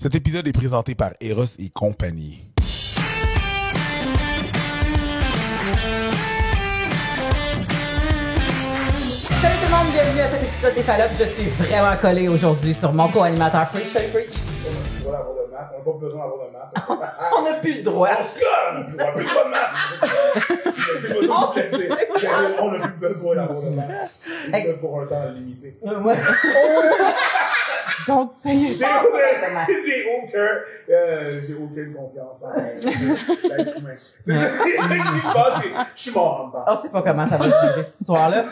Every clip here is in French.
Cet épisode est présenté par Eros et compagnie. Salut tout le monde, bienvenue à cet épisode des Fallops. Je suis vraiment collé aujourd'hui sur mon co-animateur Preach. Salut Preach. On n'a pas besoin d'avoir de masque. On n'a plus le droit. On n'a plus de masque. On n'a plus besoin d'avoir de masque. C'est ça pour un temps limité. Donc, ça y est. J'ai aucune confiance en l'être humain. Je suis mort en dedans. On sait pas comment ça va se vivre cette histoire-là.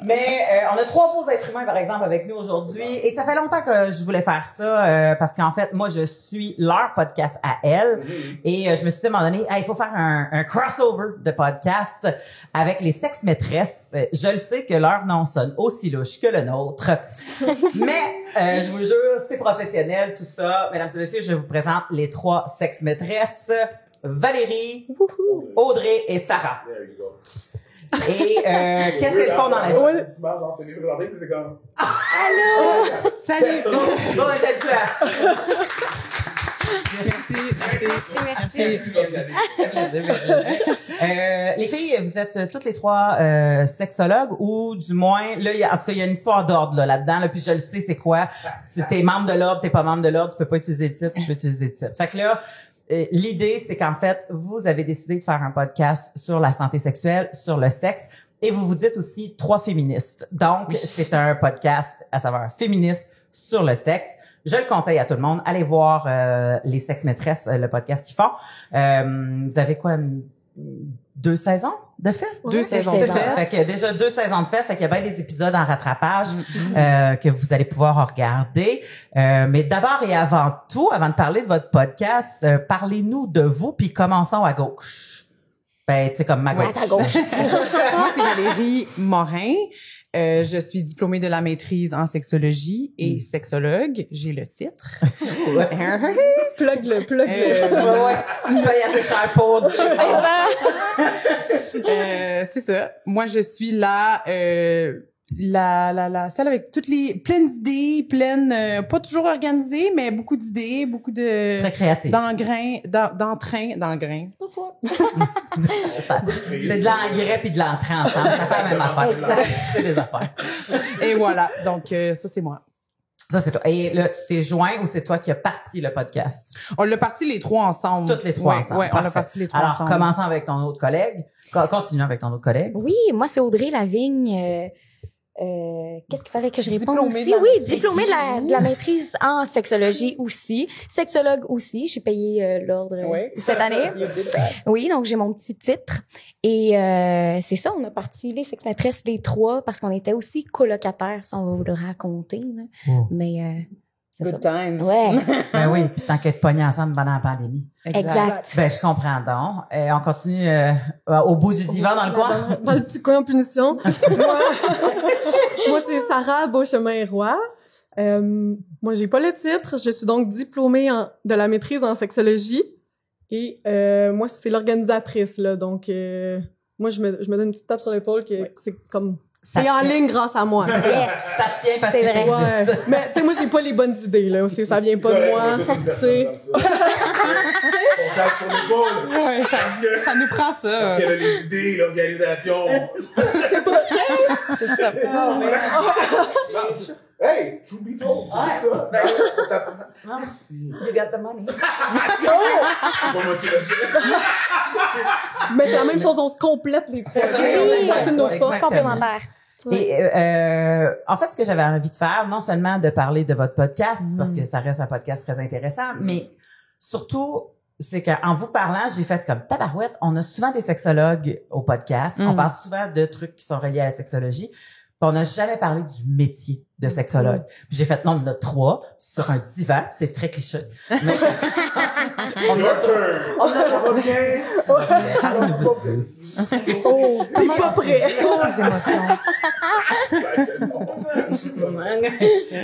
Mais on a 3 beaux êtres humains, par exemple, avec nous aujourd'hui. Et ça fait longtemps que je voulais faire ça parce qu'en fait, moi, je suis leur podcast à elle. Et je me suis dit à un moment donné, il faut faire un crossover de podcast avec les sex-maîtresses. Je le sais que leur nom sonne aussi louche que le nôtre. Mais je vous jure, c'est professionnel, tout ça. Mesdames et messieurs, je vous présente les 3 sex-maîtresses. Valérie, Audrey et Sarah. There you go. Et qu'est-ce qu'elles font dans la vie? C'est les présentés, puis c'est comme... Allô! Salut! Nous, on est habitués. Merci. Les filles, vous êtes toutes les 3 sexologues ou du moins, là, en tout cas, il y a une histoire d'ordre là-dedans, là, puis je le sais, c'est quoi. T'es membre de l'ordre, t'es pas membre de l'ordre, tu peux pas utiliser le titre, tu peux utiliser le titre. Fait que là, l'idée, c'est qu'en fait, vous avez décidé de faire un podcast sur la santé sexuelle, sur le sexe, et vous vous dites aussi 3 féministes. Donc, c'est un podcast à savoir féministe sur le sexe. Je le conseille à tout le monde. Allez voir les sex-maîtresses, le podcast qu'ils font. Vous avez quoi, 2 saisons de fait? 2 saisons de fait. Fait qu'il y a déjà 2 saisons de fait. Fait qu'il y a bien des épisodes en rattrapage que vous allez pouvoir regarder. Mais d'abord et avant tout, avant de parler de votre podcast, parlez-nous de vous, puis commençons à gauche. Ben, tu sais, comme ma gauche. Ouais, à gauche. Moi, c'est Valérie Morin. Je suis diplômée de la maîtrise en sexologie et sexologue. J'ai le titre. Plug le. Ouais. Tu payes assez cher pour dire C'est ça. Moi, je suis la celle avec toutes les pleines d'idées, pas toujours organisées, mais beaucoup d'idées, beaucoup de très créatif. d'engrain. C'est de l'engrais puis de l'entrée ensemble. Ça fait la même affaire. C'est des affaires. Et voilà. Donc, ça, c'est moi. Ça, c'est toi. Et là, tu t'es joint ou c'est toi qui as parti le podcast? On l'a parti les 3 ensemble. Toutes les 3 ensemble. Ouais, on l'a parti les 3 Alors, ensemble. commençons avec ton autre collègue. Continuons avec ton autre collègue. Oui, moi, c'est Audrey Lavigne. Qu'est-ce qu'il fallait que je réponde Diplômée aussi? Oui, diplômée de la maîtrise en sexologie aussi. Sexologue aussi. J'ai payé l'ordre cette année. Oui, donc j'ai mon petit titre. Et c'est ça, on a parti les sex-maîtresses les 3 parce qu'on était aussi colocataires, ça on va vous le raconter. Là. Mais c'est Good ça. times. Ouais, Ben oui, puis tant qu'être pognés ensemble pendant la pandémie. exact. Ben, je comprends donc. On continue au bout du divan dans le coin. Dans le petit coin en punition. Moi, c'est Sarah Beauchemin-Roy. Moi, j'ai pas le titre. Je suis donc diplômée de la maîtrise en sexologie. Et moi, c'est l'organisatrice, là. Donc, moi, je me donne une petite tape sur l'épaule que c'est comme... Ça C'est en tient. ligne grâce à moi. Ça tient parce C'est que vrai. Ouais. Mais, tu sais, moi, j'ai pas les bonnes idées, là. Ça vient pas de moi. Tu sais. On tape sur l'épaule. Ouais, ça nous prend ça. Parce qu'elle a les idées, l'organisation. C'est pas... Hey, truth be told, c'est juste ça. On tape. Merci. You got the money. C'est pas moi qui l'ai dit. Mais c'est la même chose, on se complète les titres. Oui. Chacune nos forces. Exactement. Complémentaire. Et en fait, ce que j'avais envie de faire, non seulement de parler de votre podcast, parce que ça reste un podcast très intéressant, mais surtout, c'est qu'en vous parlant, j'ai fait comme tabarouette, on a souvent des sexologues au podcast, on parle souvent de trucs qui sont reliés à la sexologie, puis on n'a jamais parlé du métier de sexologue. Puis j'ai fait, non, on en a 3 sur un divan, c'est très cliché. Mais Your turn. Ça va bien? T'es pas prêt.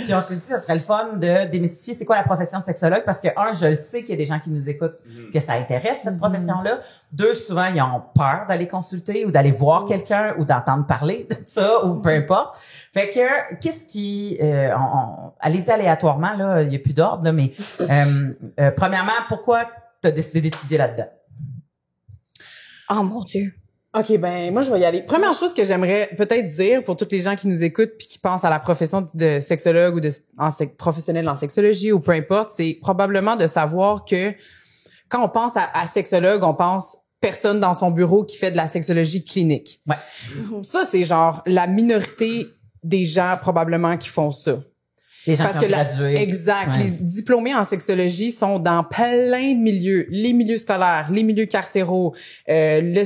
Puis on s'est dit, ça serait le fun de démystifier c'est quoi la profession de sexologue parce que, je le sais qu'il y a des gens qui nous écoutent que ça intéresse cette profession-là. 2, souvent, ils ont peur d'aller consulter ou d'aller voir quelqu'un ou d'entendre parler de ça ou peu importe. Fait que, qu'est-ce qui... allez-y aléatoirement, là, il n'y a plus d'ordre, là, mais premièrement, pourquoi tu as décidé d'étudier là-dedans? Oh mon Dieu. OK, ben moi, je vais y aller. Première chose que j'aimerais peut-être dire pour tous les gens qui nous écoutent puis qui pensent à la profession de sexologue ou de professionnel en sexologie ou peu importe, c'est probablement de savoir que quand on pense à sexologue, on pense personne dans son bureau qui fait de la sexologie clinique. Ouais. Ça, c'est genre la minorité des gens probablement qui font ça. Les gens Parce qui ont que gradué. exact. Ouais. Les diplômés en sexologie sont dans plein de milieux. Les milieux scolaires, les milieux carcéraux, le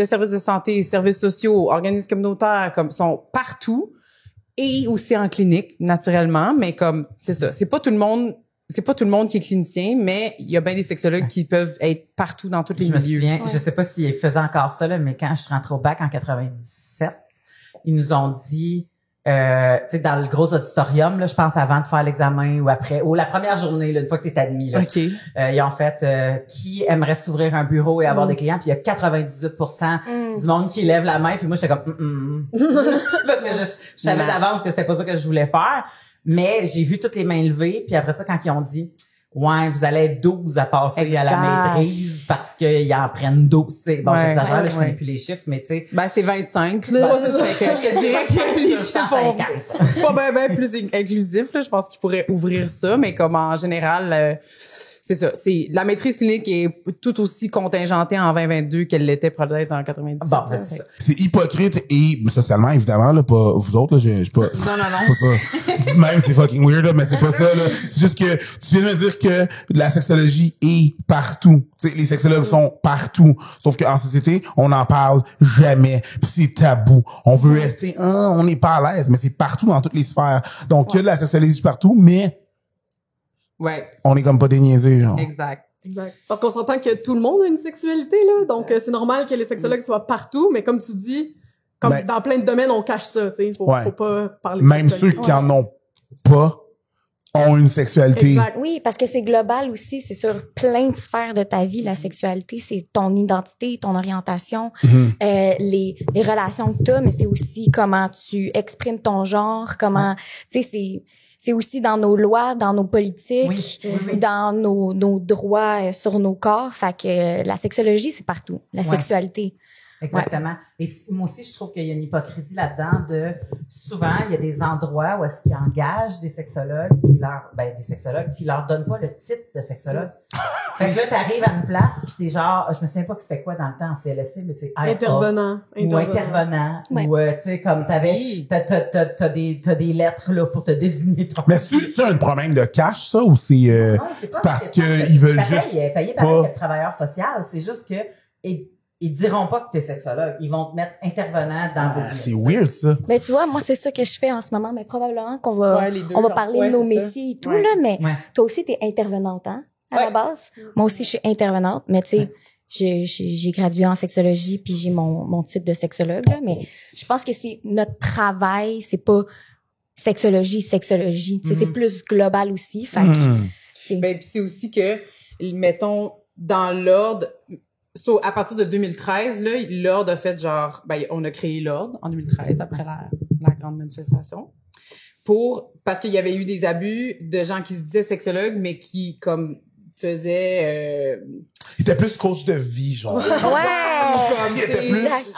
service de santé, les services sociaux, organismes communautaires, comme, sont partout. Et aussi en clinique, naturellement. Mais comme, c'est ça. C'est pas tout le monde qui est clinicien, mais il y a bien des sexologues qui peuvent être partout dans tous les Je me milieux. souviens, je sais pas s'ils faisaient encore ça, là, mais quand je suis rentrée au bac en 97, ils nous ont dit, tu sais, dans le gros auditorium, là, je pense avant de faire l'examen ou après, ou la première journée, là, une fois que t'es admis, là. OK. Ils ont fait, qui aimerait s'ouvrir un bureau et avoir des clients, puis il y a 98% du monde qui lève la main, puis moi, j'étais comme, parce que je savais d'avance que c'était pas ça que je voulais faire. Mais j'ai vu toutes les mains levées, puis après ça, quand ils ont dit « Ouais, vous allez être 12 à passer à la maîtrise parce qu'ils en prennent 12. » Tu sais, bon, j'exagère, là, je connais plus les chiffres, mais tu sais... Ben, c'est 25, là. c'est ça. Fait que je te dirais que les chiffres vont... 150. C'est pas ben plus inclusif, là. Je pense qu'ils pourraient ouvrir ça, mais comme en général... c'est ça. La maîtrise clinique est tout aussi contingentée en 2022 qu'elle l'était peut-être en 97. Bon, ben, c'est ça. C'est hypocrite et socialement, évidemment, là, pas vous autres, là, j'ai pas... Non. Pas ça. Dites même, c'est fucking weird, là, mais c'est pas ça, là. C'est juste que tu viens de me dire que la sexologie est partout. Tu sais, les sexologues sont partout. Sauf qu'en société, on n'en parle jamais. Puis c'est tabou. On veut rester, on n'est pas à l'aise, mais c'est partout dans toutes les sphères. Donc, il y a de la sexologie partout, mais Ouais. on est comme pas déniaisés, genre. Exact. Exact. Parce qu'on s'entend que tout le monde a une sexualité, là. Donc, c'est normal que les sexologues soient partout, mais comme tu dis, comme Ben, dans plein de domaines, on cache ça, tu sais. Faut pas parler de même ceux sexualité. qui en ont pas ont une sexualité. Exact. Oui, parce que c'est global aussi, c'est sur plein de sphères de ta vie, la sexualité, c'est ton identité, ton orientation, les relations que tu as, mais c'est aussi comment tu exprimes ton genre, comment, tu sais, c'est aussi dans nos lois, dans nos politiques, dans nos droits sur nos corps. Fait que la sexologie, c'est partout. La sexualité. Exactement. Et moi aussi, je trouve qu'il y a une hypocrisie là-dedans de souvent, il y a des endroits où est-ce qu'ils engagent des sexologues qui leur donnent pas le titre de sexologue. Fait que là, t'arrives à une place pis t'es genre, je me souviens pas que c'était quoi dans le temps en CLSC, mais c'est Intervenant. ou intervenant. Ouais. Ou, tu sais, comme t'as des lettres, là, pour te désigner ton... Mais c'est un problème de cash, ça, ou c'est Non, c'est pas parce c'est que pas- ils veulent pareil, juste payé pas- pareil que travailleur social, c'est juste que ils diront pas que t'es sexologue, ils vont te mettre intervenant dans le business. c'est weird, ça. Ben, tu vois, moi, c'est ça que je fais en ce moment, mais probablement qu'on va, les deux, on va genre. parler Ouais, de nos c'est ça. métiers et tout, Ouais. là, mais Ouais. toi aussi, t'es intervenante, hein, à la base. Moi aussi, je suis intervenante, mais tu sais, j'ai gradué en sexologie puis j'ai mon titre de sexologue, là, mais je pense que c'est notre travail, c'est pas sexologie, tu sais, c'est plus global aussi, fait que c'est... Ben, puis c'est aussi que, mettons, dans l'ordre, à partir de 2013, là, l'ordre a fait genre, ben, on a créé l'ordre en 2013, après la grande manifestation, parce qu'il y avait eu des abus de gens qui se disaient sexologues, mais qui, comme, faisaient, Il était plus coach de vie, genre. Ouais! comme, Il était c'est- plus... Exact.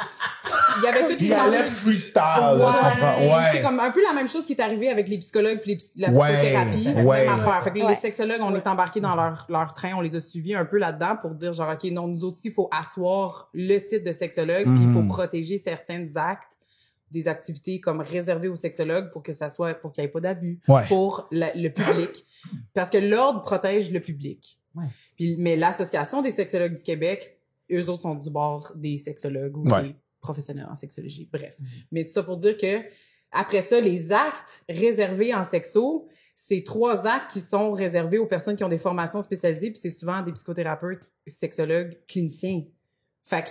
il y avait toutes Il les allait enjeux- freestyle, là, tu comprends? C'est Ouais. comme un peu la même chose qui est arrivée avec les psychologues puis la Ouais, psychothérapie. ouais. Même affaire. Fait que Ouais. les sexologues, on est embarqués dans leur train, on les a suivis un peu là-dedans pour dire genre, OK, non, nous autres aussi, il faut asseoir le titre de sexologue puis il faut protéger certains actes, des activités comme réservées aux sexologues pour que ça soit, pour qu'il n'y ait pas d'abus, Ouais. pour le public. Parce que l'ordre protège le public. Ouais. Puis, mais l'Association des sexologues du Québec, eux autres sont du bord des sexologues ou Ouais. des professionnels en sexologie. Bref. Mais tout ça pour dire que, après ça, les actes réservés en sexo, c'est 3 actes qui sont réservés aux personnes qui ont des formations spécialisées, puis c'est souvent des psychothérapeutes, sexologues, cliniciens. Fait que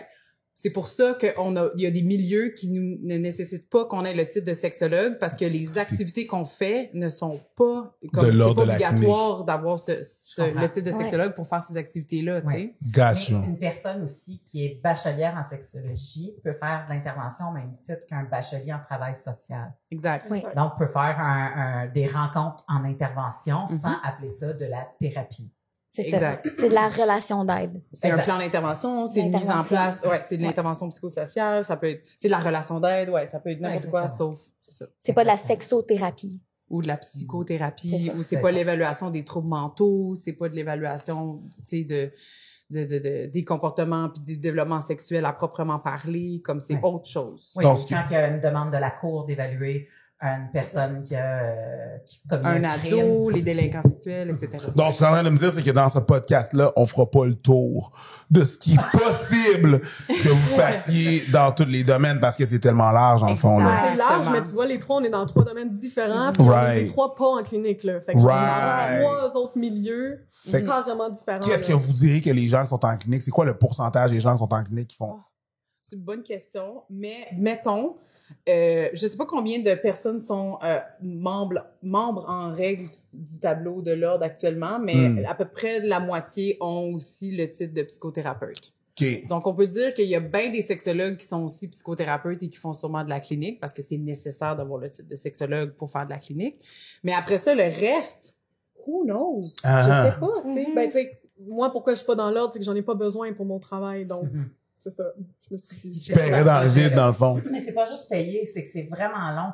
C'est pour ça il y a des milieux qui ne nécessitent pas qu'on ait le titre de sexologue parce que les activités qu'on fait ne sont pas comme de l'ordre c'est de pas la obligatoire d'avoir le titre de sexologue pour faire ces activités-là, tu sais. Gotcha. Mais une personne aussi qui est bachelière en sexologie peut faire de l'intervention au même titre qu'un bachelier en travail social. Exact. Oui. Donc, peut faire des rencontres en intervention sans appeler ça de la thérapie. C'est ça. Exact. C'est de la relation d'aide. C'est un Exact. plan d'intervention, c'est une mise en place, c'est de l'intervention psychosociale, ça peut être, c'est de la relation d'aide, ça peut être n'importe quoi, sauf, c'est ça. C'est pas de la sexothérapie. Ou de la psychothérapie, C'est ça. ou c'est pas l'évaluation des troubles mentaux, c'est pas de l'évaluation, tu sais, des comportements puis des développements sexuels à proprement parler, comme c'est autre chose. Oui, Donc, quand il y a une demande de la cour d'évaluer une personne qui commet Un crime. ado, les délinquants sexuels, etc. Donc, ce qu'on est en train de me dire, c'est que dans ce podcast-là, on fera pas le tour de ce qui est possible que vous fassiez dans tous les domaines parce que c'est tellement large, en fond, là. C'est large, mais tu vois, les trois, on est dans 3 domaines différents, puis on est les 3 pas en clinique, là. Fait que Right. dans 3 autres milieux, Fait que pas vraiment différents. Qu'est-ce là. que vous diriez que les gens qui sont en clinique, c'est quoi le pourcentage des gens qui sont en clinique qui font? C'est une bonne question, mais mettons, je sais pas combien de personnes sont membres en règle du tableau de l'ordre actuellement, mais à peu près la moitié ont aussi le titre de psychothérapeute. OK. Donc, on peut dire qu'il y a bien des sexologues qui sont aussi psychothérapeutes et qui font sûrement de la clinique parce que c'est nécessaire d'avoir le titre de sexologue pour faire de la clinique. Mais après ça, le reste, who knows? Ah. Je sais pas, tu sais. Ben, tu sais, moi, pourquoi je suis pas dans l'ordre, c'est que j'en ai pas besoin pour mon travail, donc c'est ça. Je me suis dit... Tu paierais dans le vide, dans le fond. Mais c'est pas juste payer, c'est que c'est vraiment long.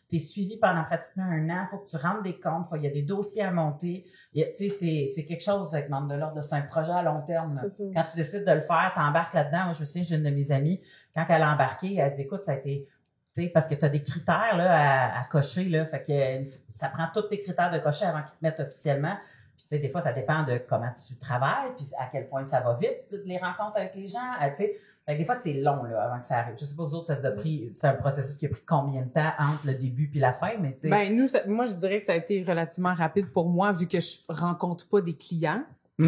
T'es suivi pendant pratiquement 1 an. Faut que tu rentres des comptes. Il y a des dossiers à monter. Tu sais, c'est quelque chose avec membre de l'ordre. C'est un projet à long terme. C'est ça. Quand tu décides de le faire, t'embarques là-dedans. Moi, je me souviens, j'ai une de mes amies, quand elle a embarqué, elle a dit, écoute, ça a été, tu sais, parce que t'as des critères, là, à cocher, là. Fait que ça prend tous tes critères de cocher avant qu'ils te mettent officiellement. Puis, tu sais, des fois, ça dépend de comment tu travailles, puis à quel point ça va vite, les rencontres avec les gens, tu sais. Fait que des fois, c'est long, là, avant que ça arrive. Je sais pas, vous autres, ça vous a pris, c'est un processus qui a pris combien de temps entre le début puis la fin, mais tu sais. Ben, moi, je dirais que ça a été relativement rapide pour moi vu que je rencontre pas des clients. C'est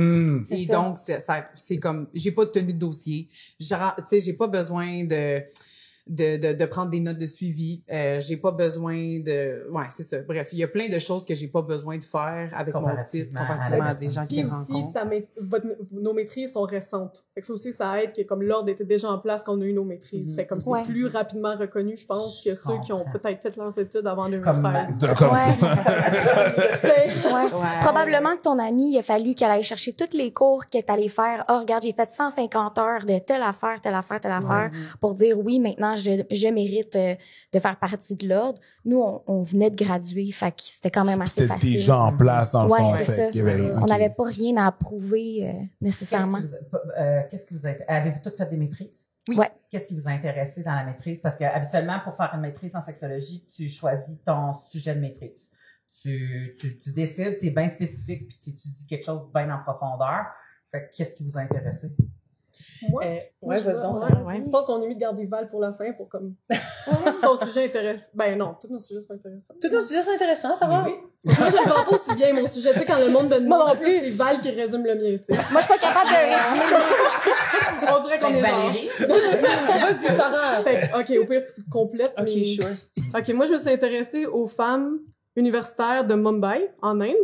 Et ça. donc, c'est comme, j'ai pas de tenue de dossier. Tu sais, j'ai pas besoin de prendre des notes de suivi. J'ai pas besoin c'est ça. Bref, il y a plein de choses que j'ai pas besoin de faire avec mon titre comparativement à des gens qui Puis aussi, rencontrent. nos maîtrises sont récentes. Fait que ça aussi, ça aide que comme l'ordre était déjà en place quand on a eu nos maîtrises. Fait que comme c'est plus rapidement reconnu, je pense, que ceux qui ont peut-être fait leurs études avant 2013. Probablement que ton ami, il a fallu qu'elle aille chercher tous les cours qu'elle est allée faire. Oh, regarde, j'ai fait 150 heures de telle affaire pour dire oui, maintenant, je mérite de faire partie de l'ordre. Nous, on venait de graduer, fait que c'était quand même assez C'était facile. déjà en place, dans le fond. c'est ça. qu'il y avait- On n'avait pas rien à prouver nécessairement. Qu'est-ce que vous avez-vous toutes fait des maîtrises? Oui. Ouais. Qu'est-ce qui vous a intéressé dans la maîtrise? Parce que habituellement, pour faire une maîtrise en sexologie, tu choisis ton sujet de maîtrise. Tu décides, t'es bien spécifique, puis tu dis quelque chose bien en profondeur. Fait que qu'est-ce qui vous a intéressé? Moi, vas-y donc, je pense qu'on a mis de garder Val pour la fin pour comme son sujet intéressant. Ben non, tous nos sujets sont intéressants. Tous nos sujets sont intéressants, ça va? Oui. Moi, je le vends pas aussi bien, mon sujet. Tu sais, quand le monde me Moi non demande, plus. c'est Val qui résume le mien, tu sais. Moi, je suis pas capable de résumer. On dirait qu'on est Valérie. Vas-y, Sarah. Fait que, OK, au pire, tu complètes. OK, mais... sure. OK, moi, je me suis intéressée aux femmes universitaires de Mumbai, en Inde.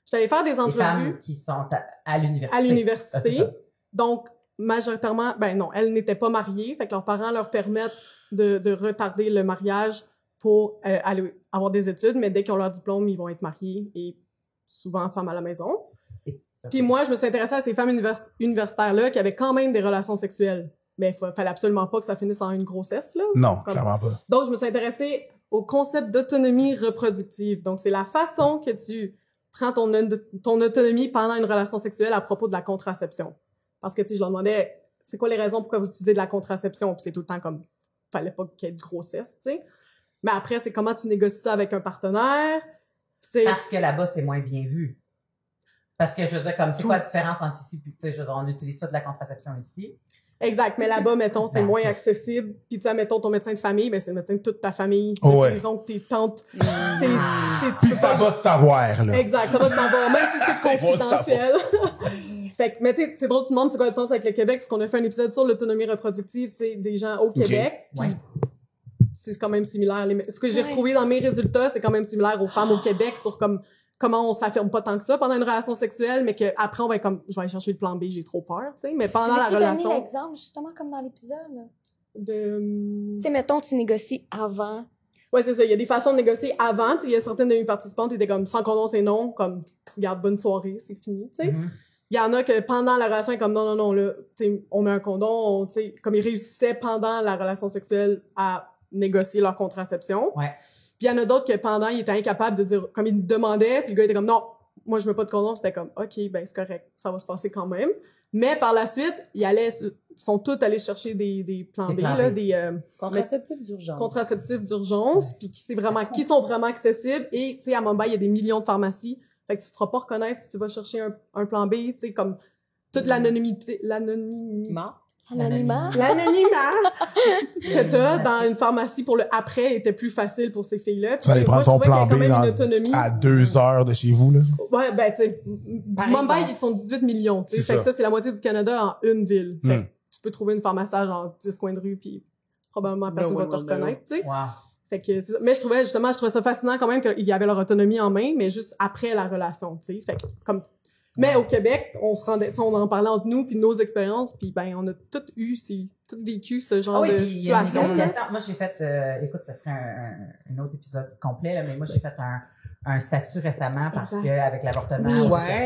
J'étais allée faire des Les entrevues femmes qui sont à l'université. à Ah, c'est l'université. ça. Donc, majoritairement, ben non, elles n'étaient pas mariées, fait que leurs parents leur permettent de retarder le mariage pour aller avoir des études, mais dès qu'ils ont leur diplôme, ils vont être mariés et souvent femmes à la maison. Puis moi, je me suis intéressée à ces femmes universitaires-là qui avaient quand même des relations sexuelles. Mais il fallait absolument pas que ça finisse en une grossesse, là. Non, Comme- clairement pas. Donc, je me suis intéressée au concept d'autonomie reproductive. Donc, c'est la façon que tu prends ton autonomie pendant une relation sexuelle à propos de la contraception. Parce que, tu sais, je leur demandais, c'est quoi les raisons pourquoi vous utilisez de la contraception? Puis c'est tout le temps comme, fallait pas qu'il y ait de grossesse, tu sais. Mais après, c'est comment tu négocies ça avec un partenaire. Puis, tu sais, Parce que là-bas, c'est moins bien vu. Parce que, je veux dire, comme, c'est quoi la différence entre ici, puis, tu sais, je veux dire, on utilise toute la contraception ici. Exact. Mais là-bas, mettons, c'est moins accessible. Puis, tu sais, mettons, ton médecin de famille, ben, c'est le médecin de toute ta famille. Ouais. Tes oncles, tes tantes. Puis ça va se savoir, là. Exact. Ça va se savoir. Même si c'est confidentiel. Fait que, mais tu sais, c'est drôle, tu te demandes c'est quoi la différence avec le Québec, parce qu'on a fait un épisode sur l'autonomie reproductive, tu sais, des gens au Québec. Ouais. C'est quand même similaire. Ce que j'ai retrouvé dans mes résultats, c'est quand même similaire aux femmes au Québec sur comment on s'affirme pas tant que ça pendant une relation sexuelle, mais que après on va être comme, je vais aller chercher le plan B, j'ai trop peur, tu sais, mais pendant la relation. Tu donner l'exemple, justement, comme dans l'épisode? Tu sais, mettons, tu négocies avant. Ouais, c'est ça. Il y a des façons de négocier avant. Tu sais, il y a certaines de mes participantes qui étaient comme, sans condom, c'est non, comme, garde, bonne soirée, c'est fini, tu sais. Il y en a que pendant la relation, comme non, là, tu sais, on met un condom, tu sais, comme ils réussissaient pendant la relation sexuelle à négocier leur contraception. Ouais. Puis il y en a d'autres que pendant, ils étaient incapables de dire, comme ils me demandaient, puis le gars était comme, non, moi je veux pas de condom, c'était comme, OK, ben c'est correct, ça va se passer quand même. Mais par la suite, ils sont tous allés chercher des plans B, là, des Contraceptifs d'urgence. Contraceptifs d'urgence, puis qui sont vraiment accessibles. Et tu sais, à Mumbai, il y a des millions de pharmacies. Fait que tu te feras pas reconnaître si tu vas chercher un plan B, tu sais, comme toute l'anonymat que t'as dans une pharmacie pour le après était plus facile pour ces filles-là. Tu vas aller prendre ton plan B à 2 heures de chez vous, là. Ouais, ben, tu sais, Mumbai, ils sont 18 millions, tu sais. Fait que ça, c'est la moitié du Canada en une ville. Fait que tu peux trouver une pharmacie en 10 coins de rue, puis probablement personne va te reconnaître, tu sais. Wow. Fait que mais je trouvais ça fascinant quand même qu'ils avaient leur autonomie en main, mais juste après la relation, tu sais. Fait que, comme, mais au Québec, on en parlait entre nous puis nos expériences, puis ben on a tout vécu ce genre de situation. Moi j'ai fait écoute, ça serait un autre épisode complet là, mais moi j'ai fait un statut récemment parce que avec l'avortement,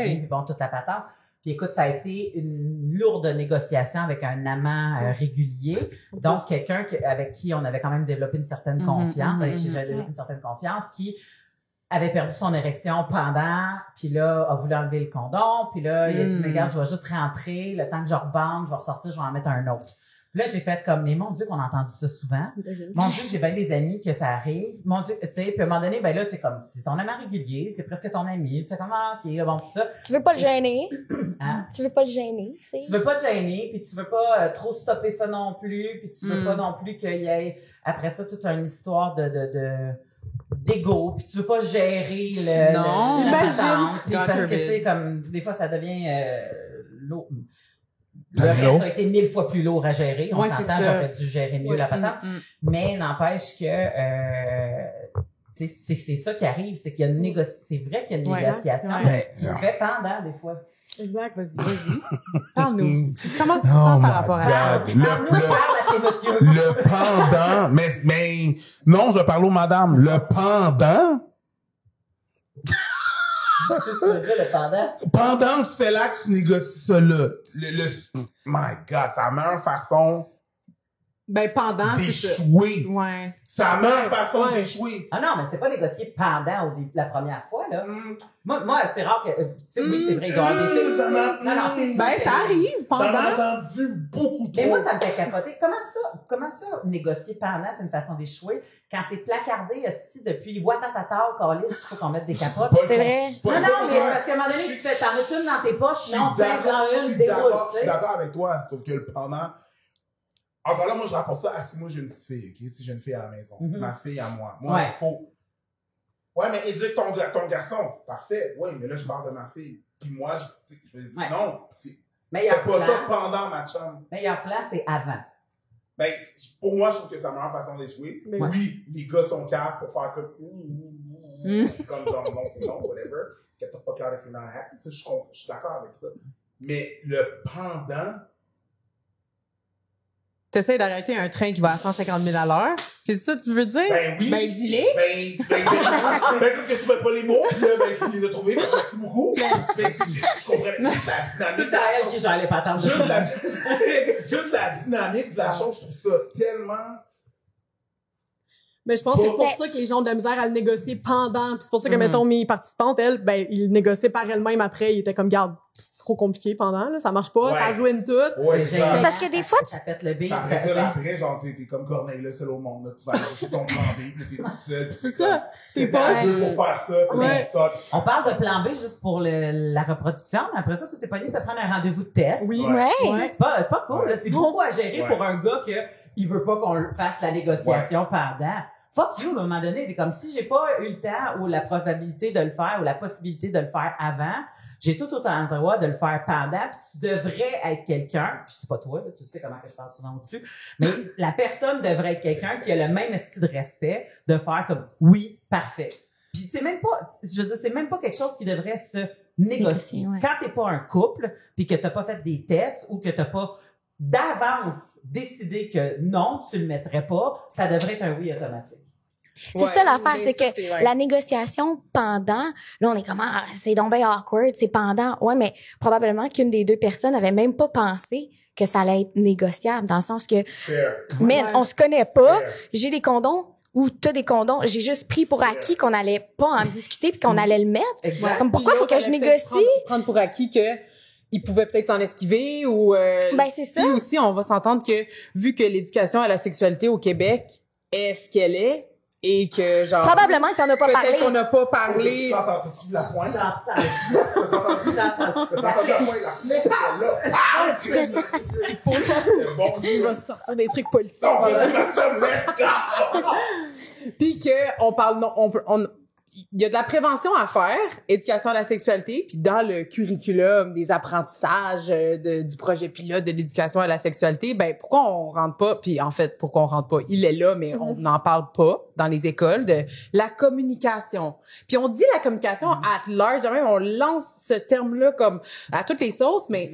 puis bon, toute la patente. Puis écoute, ça a été une lourde négociation avec un amant régulier. Donc, quelqu'un avec qui on avait quand même développé une certaine confiance, avec qui j'avais développé une certaine confiance, qui avait perdu son érection pendant, puis là, a voulu enlever le condom, puis là, il a dit, mais regarde, je vais juste rentrer, le temps que je rebande, je vais ressortir, je vais en mettre un autre. Puis là, j'ai fait comme, mais mon Dieu, qu'on a entendu ça souvent. Mon Dieu, que j'ai bien des amis que ça arrive. Mon Dieu, tu sais, puis à un moment donné, ben là, t'es comme, c'est ton amant régulier, c'est presque ton ami, tu sais comment, ok, bon, tout ça. Tu veux pas le gêner. Hein? Tu veux pas le gêner, tu sais. Tu veux pas te gêner, puis tu veux pas trop stopper ça non plus, puis tu veux pas non plus qu'il y ait, après ça, toute une histoire d'ego, puis tu veux pas gérer la patente, parce que, tu sais, comme, des fois, ça devient lourd. Le reste a été 1000 fois plus lourd à gérer. On s'entend, j'aurais dû gérer mieux la patente. Mais n'empêche que, c'est ça qui arrive, c'est qu'il y a une négociation. C'est vrai qu'il y a une négociation qui se fait pendant, des fois. Exact, vas-y. Parle-nous. Comment tu te sens par rapport à ça? Le pendant, mais, non, je parle aux madames. Le pendant. Qu'est-ce que tu veux dire, le pendant? Pendant que tu fais l'acte, tu négocies ça là. My God, c'est la meilleure façon Ben, pendant, c'est ça. d'échouer. Ouais. C'est la meilleure façon d'échouer. Ah non, mais c'est pas négocié pendant la première fois, là. Moi, c'est rare que, tu sais, oui, c'est vrai, il doit y avoir des filles. Non, c'est Ben, ça arrive pendant. J'en ai entendu beaucoup trop. Mais moi, ça me fait capoter. Comment ça, négocier pendant, c'est une façon d'échouer? Quand c'est placardé, depuis Ouattatata au calice, il faut qu'on mette des capotes. C'est vrai. Non, mais parce qu'à un moment donné, tu fais, t'en as une dans tes poches, non, t'en une, déroule, je suis d'accord avec toi, sauf que le pendant, encore là, moi, je rapporte ça à si moi j'ai une petite fille, ok? Si j'ai une fille à la maison. Ma fille à moi. Moi, il faut. Ouais, mais éduque ton garçon. Parfait. Oui, mais là, je parle de ma fille. Puis moi, je vais dire non. Mais il y a pas ça pendant ma chambre. Meilleur plan, c'est avant. Ben, pour moi, je trouve que c'est la meilleure façon d'échouer. Oui, les gars sont caves pour faire comme genre, non, c'est non, whatever. Get the fuck out if you're not happy. Ça, je suis d'accord avec ça. Mais le pendant, T'essayes d'arrêter un train qui va à 150 000 à l'heure. C'est ça que tu veux dire? Ben oui. Ben, dis-les. Parce que je trouvais pas les mots, puis là, ben, tu les as trouvés, merci beaucoup. Je comprends la dynamique. Tout à elle qui gère les patentes. Juste la dynamique de la chose, je trouve ça tellement... Mais je pense que c'est pour ça que les gens ont de la misère à le négocier pendant. Puis c'est pour ça que, mettons, mes participantes, elles, ben, ils négociaient par elles-mêmes après. Ils étaient comme, garde, c'est trop compliqué pendant, là. Ça marche pas, Ouais. ça ruine tout. Ouais, C'est génial. C'est parce que des fois, ça pète le beat. Après ça- ça, après, genre, t'es comme Corneille, là, seul au monde, là. Tu vas aller chercher ton plan B, puis t'es tout seul. puis C'est comme- ça. C'est T'es à pas... deux pour faire ça, puis Ouais. tu fuck. On parle de plan B juste pour la reproduction, mais après ça, tu t'es pas lié de prendre un rendez-vous de test. Oui. ouais. Ouais, c'est pas cool, là. C'est beaucoup à gérer Ouais. pour un gars que il veut pas qu'on fasse la négociation pendant. Fuck you, à un moment donné, t'es comme si j'ai pas eu le temps ou la probabilité de le faire ou la possibilité de le faire avant, j'ai tout autant le droit de le faire pendant, puis tu devrais être quelqu'un, puis je sais pas toi, là, tu sais comment que je parle souvent au-dessus, mais la personne devrait être quelqu'un qui a le même style de respect de faire comme oui, parfait. Puis c'est même pas, je veux dire, c'est même pas quelque chose qui devrait se négocier. Négocier, ouais. Quand t'es pas un couple, puis que t'as pas fait des tests ou que t'as pas d'avance décidé que non, tu le mettrais pas, ça devrait être un oui automatique. C'est Ouais, ça l'affaire, mais c'est ça, que vrai. la négociation pendant, là, on est comme, ah, c'est donc bien awkward, c'est pendant. Ouais, mais probablement qu'une des deux personnes avait même pas pensé que ça allait être négociable, dans le sens que, Fair. mais Ouais. on se connaît pas, Fair. j'ai des condoms ou t'as des condoms, j'ai juste pris pour acquis qu'on allait pas en discuter puis qu'on allait le mettre. Exact. Comme pourquoi Puis faut que l'autre je allait peut-être négocie? prendre pour acquis que il pouvait peut-être s'en esquiver ou Ben, c'est ça. Puis aussi on va s'entendre que vu que l'éducation à la sexualité au Québec est ce qu'elle est et que genre Probablement que t'en as pas peut-être parlé. qu'on n'a pas Ok, parlé. t'as-tu vu la pointe? J'entends. T'as entendu? J'entends. T'as entendu la pointe? La flèche était là. Ah, c'est bon. Il va sortir des trucs politiques. Non, vas-y, Mathieu, let's go! Puis que on parle non, il y a de la prévention à faire, éducation à la sexualité, puis dans le curriculum des apprentissages du projet pilote de l'éducation à la sexualité, ben pourquoi on rentre pas, puis en fait pourquoi on rentre pas, il est là mais on n'en parle pas dans les écoles de la communication. Puis on dit la communication at large, même on lance ce terme-là comme à toutes les sauces, mais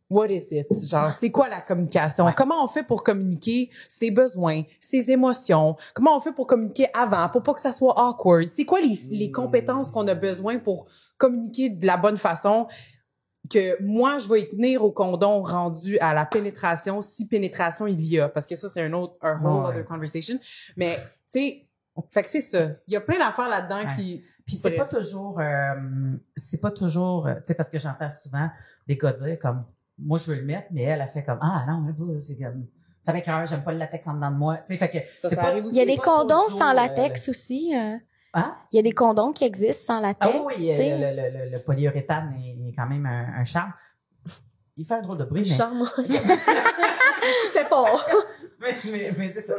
what is it? Genre, c'est quoi la communication? Ouais. Comment on fait pour communiquer ses besoins, ses émotions? Comment on fait pour communiquer avant, pour pas que ça soit awkward? C'est quoi les compétences qu'on a besoin pour communiquer de la bonne façon? Que moi, je vais y tenir au condom rendu à la pénétration, si pénétration il y a. Parce que ça, c'est un whole Ouais. other conversation. Mais, tu sais, fait que c'est ça. Il y a plein d'affaires là-dedans Ouais. qui... Puis c'est pas toujours, tu sais, parce que j'entends souvent des gars dire comme, moi je veux le mettre, mais elle a fait comme, ah non, mais pas, c'est comme, ça m'écoeure, j'aime pas le latex en dedans de moi. Tu sais, fait que Ça c'est pas. arrive Il y a c'est des pas condoms toujours, sans latex aussi. Hein? Il y a des condoms qui existent sans latex. Ah oui, tu sais. le polyuréthane est quand même un charme. Il fait un drôle de bruit, mais. Charmant. C'était fort. mais c'est ça.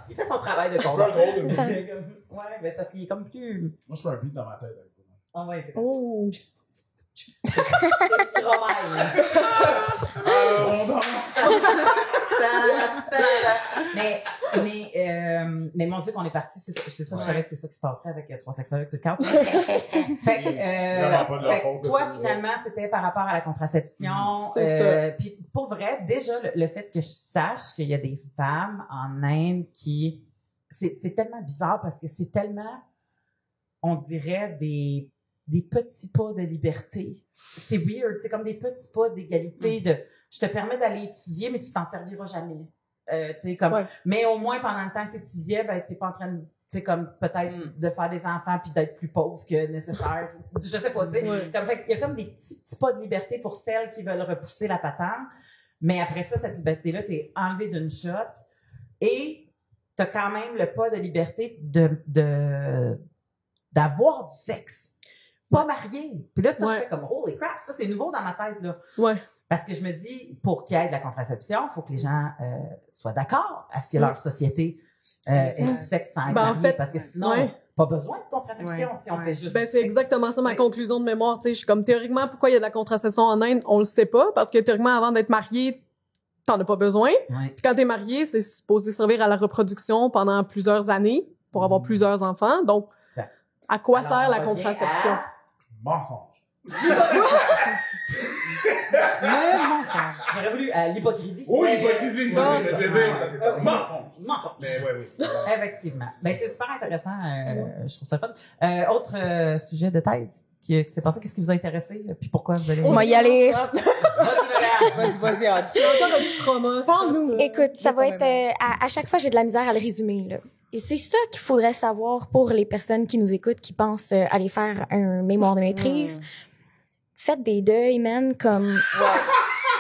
Il fait son travail de Je fais un condom. drôle de Ça- bruit. Ouais, mais c'est parce qu'il est comme plus. Moi, je fais un beat dans ma tête. Ah ouais, c'est Oh. c'est mais mon Dieu qu'on est parti, c'est ça, je savais que c'est ça qui se passerait avec trois sexologues sur le couch. Fait que, Vraiment pas de leur fait que faute, toi, c'est- finalement, c'était par rapport à la contraception. C'est Puis pour vrai, déjà, le fait que je sache qu'il y a des femmes en Inde qui... C'est tellement bizarre parce que c'est tellement, on dirait, des petits pas de liberté. C'est weird, c'est comme des petits pas d'égalité de je te permets d'aller étudier mais tu t'en serviras jamais. Tu sais comme Ouais. mais au moins pendant le temps que tu étudiais ben t'es pas en train de tu sais comme peut-être de faire des enfants puis d'être plus pauvre que nécessaire. Je sais pas, tu sais. Ouais. Comme fait il y a comme des petits pas de liberté pour celles qui veulent repousser la patente, mais après ça cette liberté là t'es enlevée d'une shot et t'as quand même le pas de liberté d'avoir du sexe. Pas marié. Puis là, ça, Ouais. je fais comme, holy crap, ça, c'est nouveau dans ma tête, là. Ouais. Parce que je me dis, pour qu'il y ait de la contraception, il faut que les gens soient d'accord à ce que leur société ait du sexe sans être Ben, en marié. fait, parce que sinon, ouais. pas besoin de contraception Ouais. si on fait juste Ben, du c'est sexe. exactement ça ma conclusion de mémoire. Tu sais, je suis comme théoriquement, pourquoi il y a de la contraception en Inde, on le sait pas, parce que théoriquement, avant d'être marié, t'en as pas besoin. Ouais. Puis quand t'es marié, c'est supposé servir à la reproduction pendant plusieurs années pour avoir plusieurs enfants. Donc, Ça. à quoi Alors, sert on la revient contraception? à- Mensonge. Le mensonge. J'aurais voulu à l'hypocrisie. Oui, Mais- hypocrisie, je Ouais. me fais plaisir. Ça fait pas. Mensonge. Mensonge. Mais ouais, oui. Effectivement. Ben, c'est super intéressant. Je trouve ça fun. Autre sujet de thèse qui s'est passé. Qu'est-ce qui vous a intéressé? Puis pourquoi vous allez... On va y aller. Vas-y, Audrey. J'ai encore un petit trauma. Parle-nous. Écoute, ça va être à chaque fois j'ai de la misère à le résumer là. Et c'est ça qu'il faudrait savoir pour les personnes qui nous écoutent, qui pensent aller faire un mémoire de maîtrise. faites des deuils, man, comme...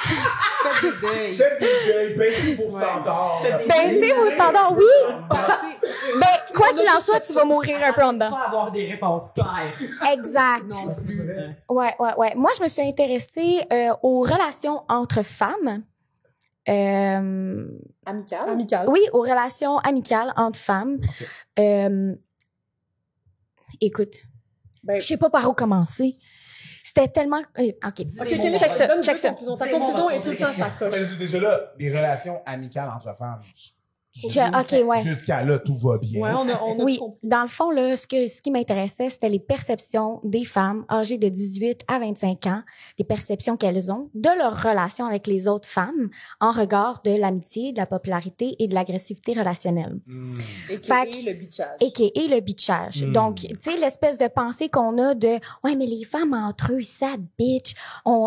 Faites des deuils. Faites des deuils, baissez vos standards. Baissez vos standards, oui! Ben, quoi qu'il en soit, tu vas mourir un peu en dedans. Pas avoir des réponses claires. Exact. Non, C'est vrai. Ouais. Moi, je me suis intéressée aux relations entre femmes. Amical. Oui, aux relations amicales entre femmes. Écoute, Ben, je sais pas par où commencer. C'était tellement... OK, check ça, donne check ça. Ta conclusion est tout le temps sa coche. Mais c'est déjà là, des relations amicales entre femmes. OK, ouais. Jusqu'à là, tout va bien. Ouais, on a Oui, tout compris. dans le fond, là, ce qui m'intéressait, c'était les perceptions des femmes âgées de 18 à 25 ans, les perceptions qu'elles ont de leur relation avec les autres femmes en regard de l'amitié, de la popularité et de l'agressivité relationnelle. Et Fait que- le bitchage. A.k.a. le bitchage. Donc, tu sais, l'espèce de pensée qu'on a de « Ouais, mais les femmes entre eux, ça bitch.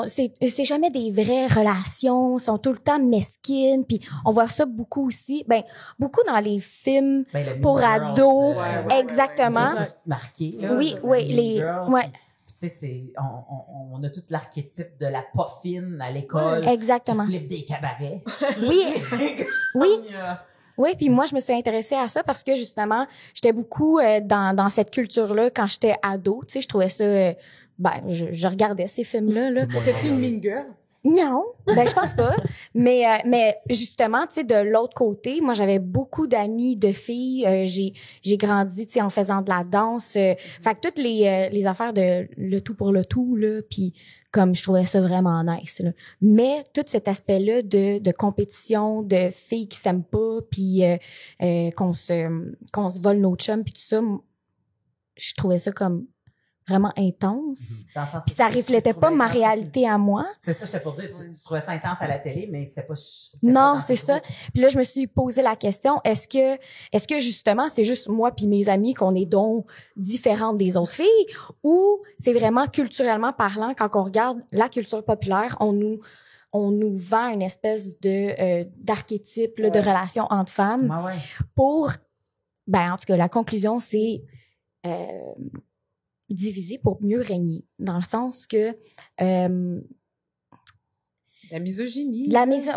C'est jamais des vraies relations, sont tout le temps mesquines. » Puis on voit ça beaucoup aussi. Ben, beaucoup dans les films Ben, le Mean pour Girls, ados. ouais. Exactement. C'est tout marqué, là. Oui, C'est oui, Mean les... Girls. Ouais, Puis, tu sais, on a tout l'archétype de la poffine à l'école. exactement. Qui flippe des cabarets. Oui, oui. Comme il y a- Oui, puis moi, je me suis intéressée à ça parce que, justement, j'étais beaucoup dans cette culture-là quand j'étais ado. Tu sais, je trouvais ça... je regardais ces films-là. Là. T'es-tu une mean girl? Non, je pense pas. Mais justement, tu sais, de l'autre côté, moi, j'avais beaucoup d'amis de filles. J'ai grandi, tu sais, en faisant de la danse. Fait que toutes les affaires de le tout pour le tout, là, puis comme je trouvais ça vraiment nice, là. Mais tout cet aspect-là de compétition, de filles qui s'aiment pas, puis qu'on se vole nos chums, puis tout ça, je trouvais ça comme vraiment intense. Dans le sens Puis ça que tu reflétait pas trouvais ma intense, réalité à moi. C'est ça, j'étais pour dire, tu trouvais ça intense à la télé, mais c'était pas... Non, c'est ça. Puis là, je me suis posé la question, est-ce que justement, c'est juste moi puis mes amis qu'on est donc différentes des autres filles, ou c'est vraiment culturellement parlant, quand on regarde la culture populaire, on nous vend une espèce d'archétype là, de relation entre femmes Ouais. pour, en tout cas, la conclusion, c'est diviser pour mieux régner, dans le sens que La misogynie. la maison,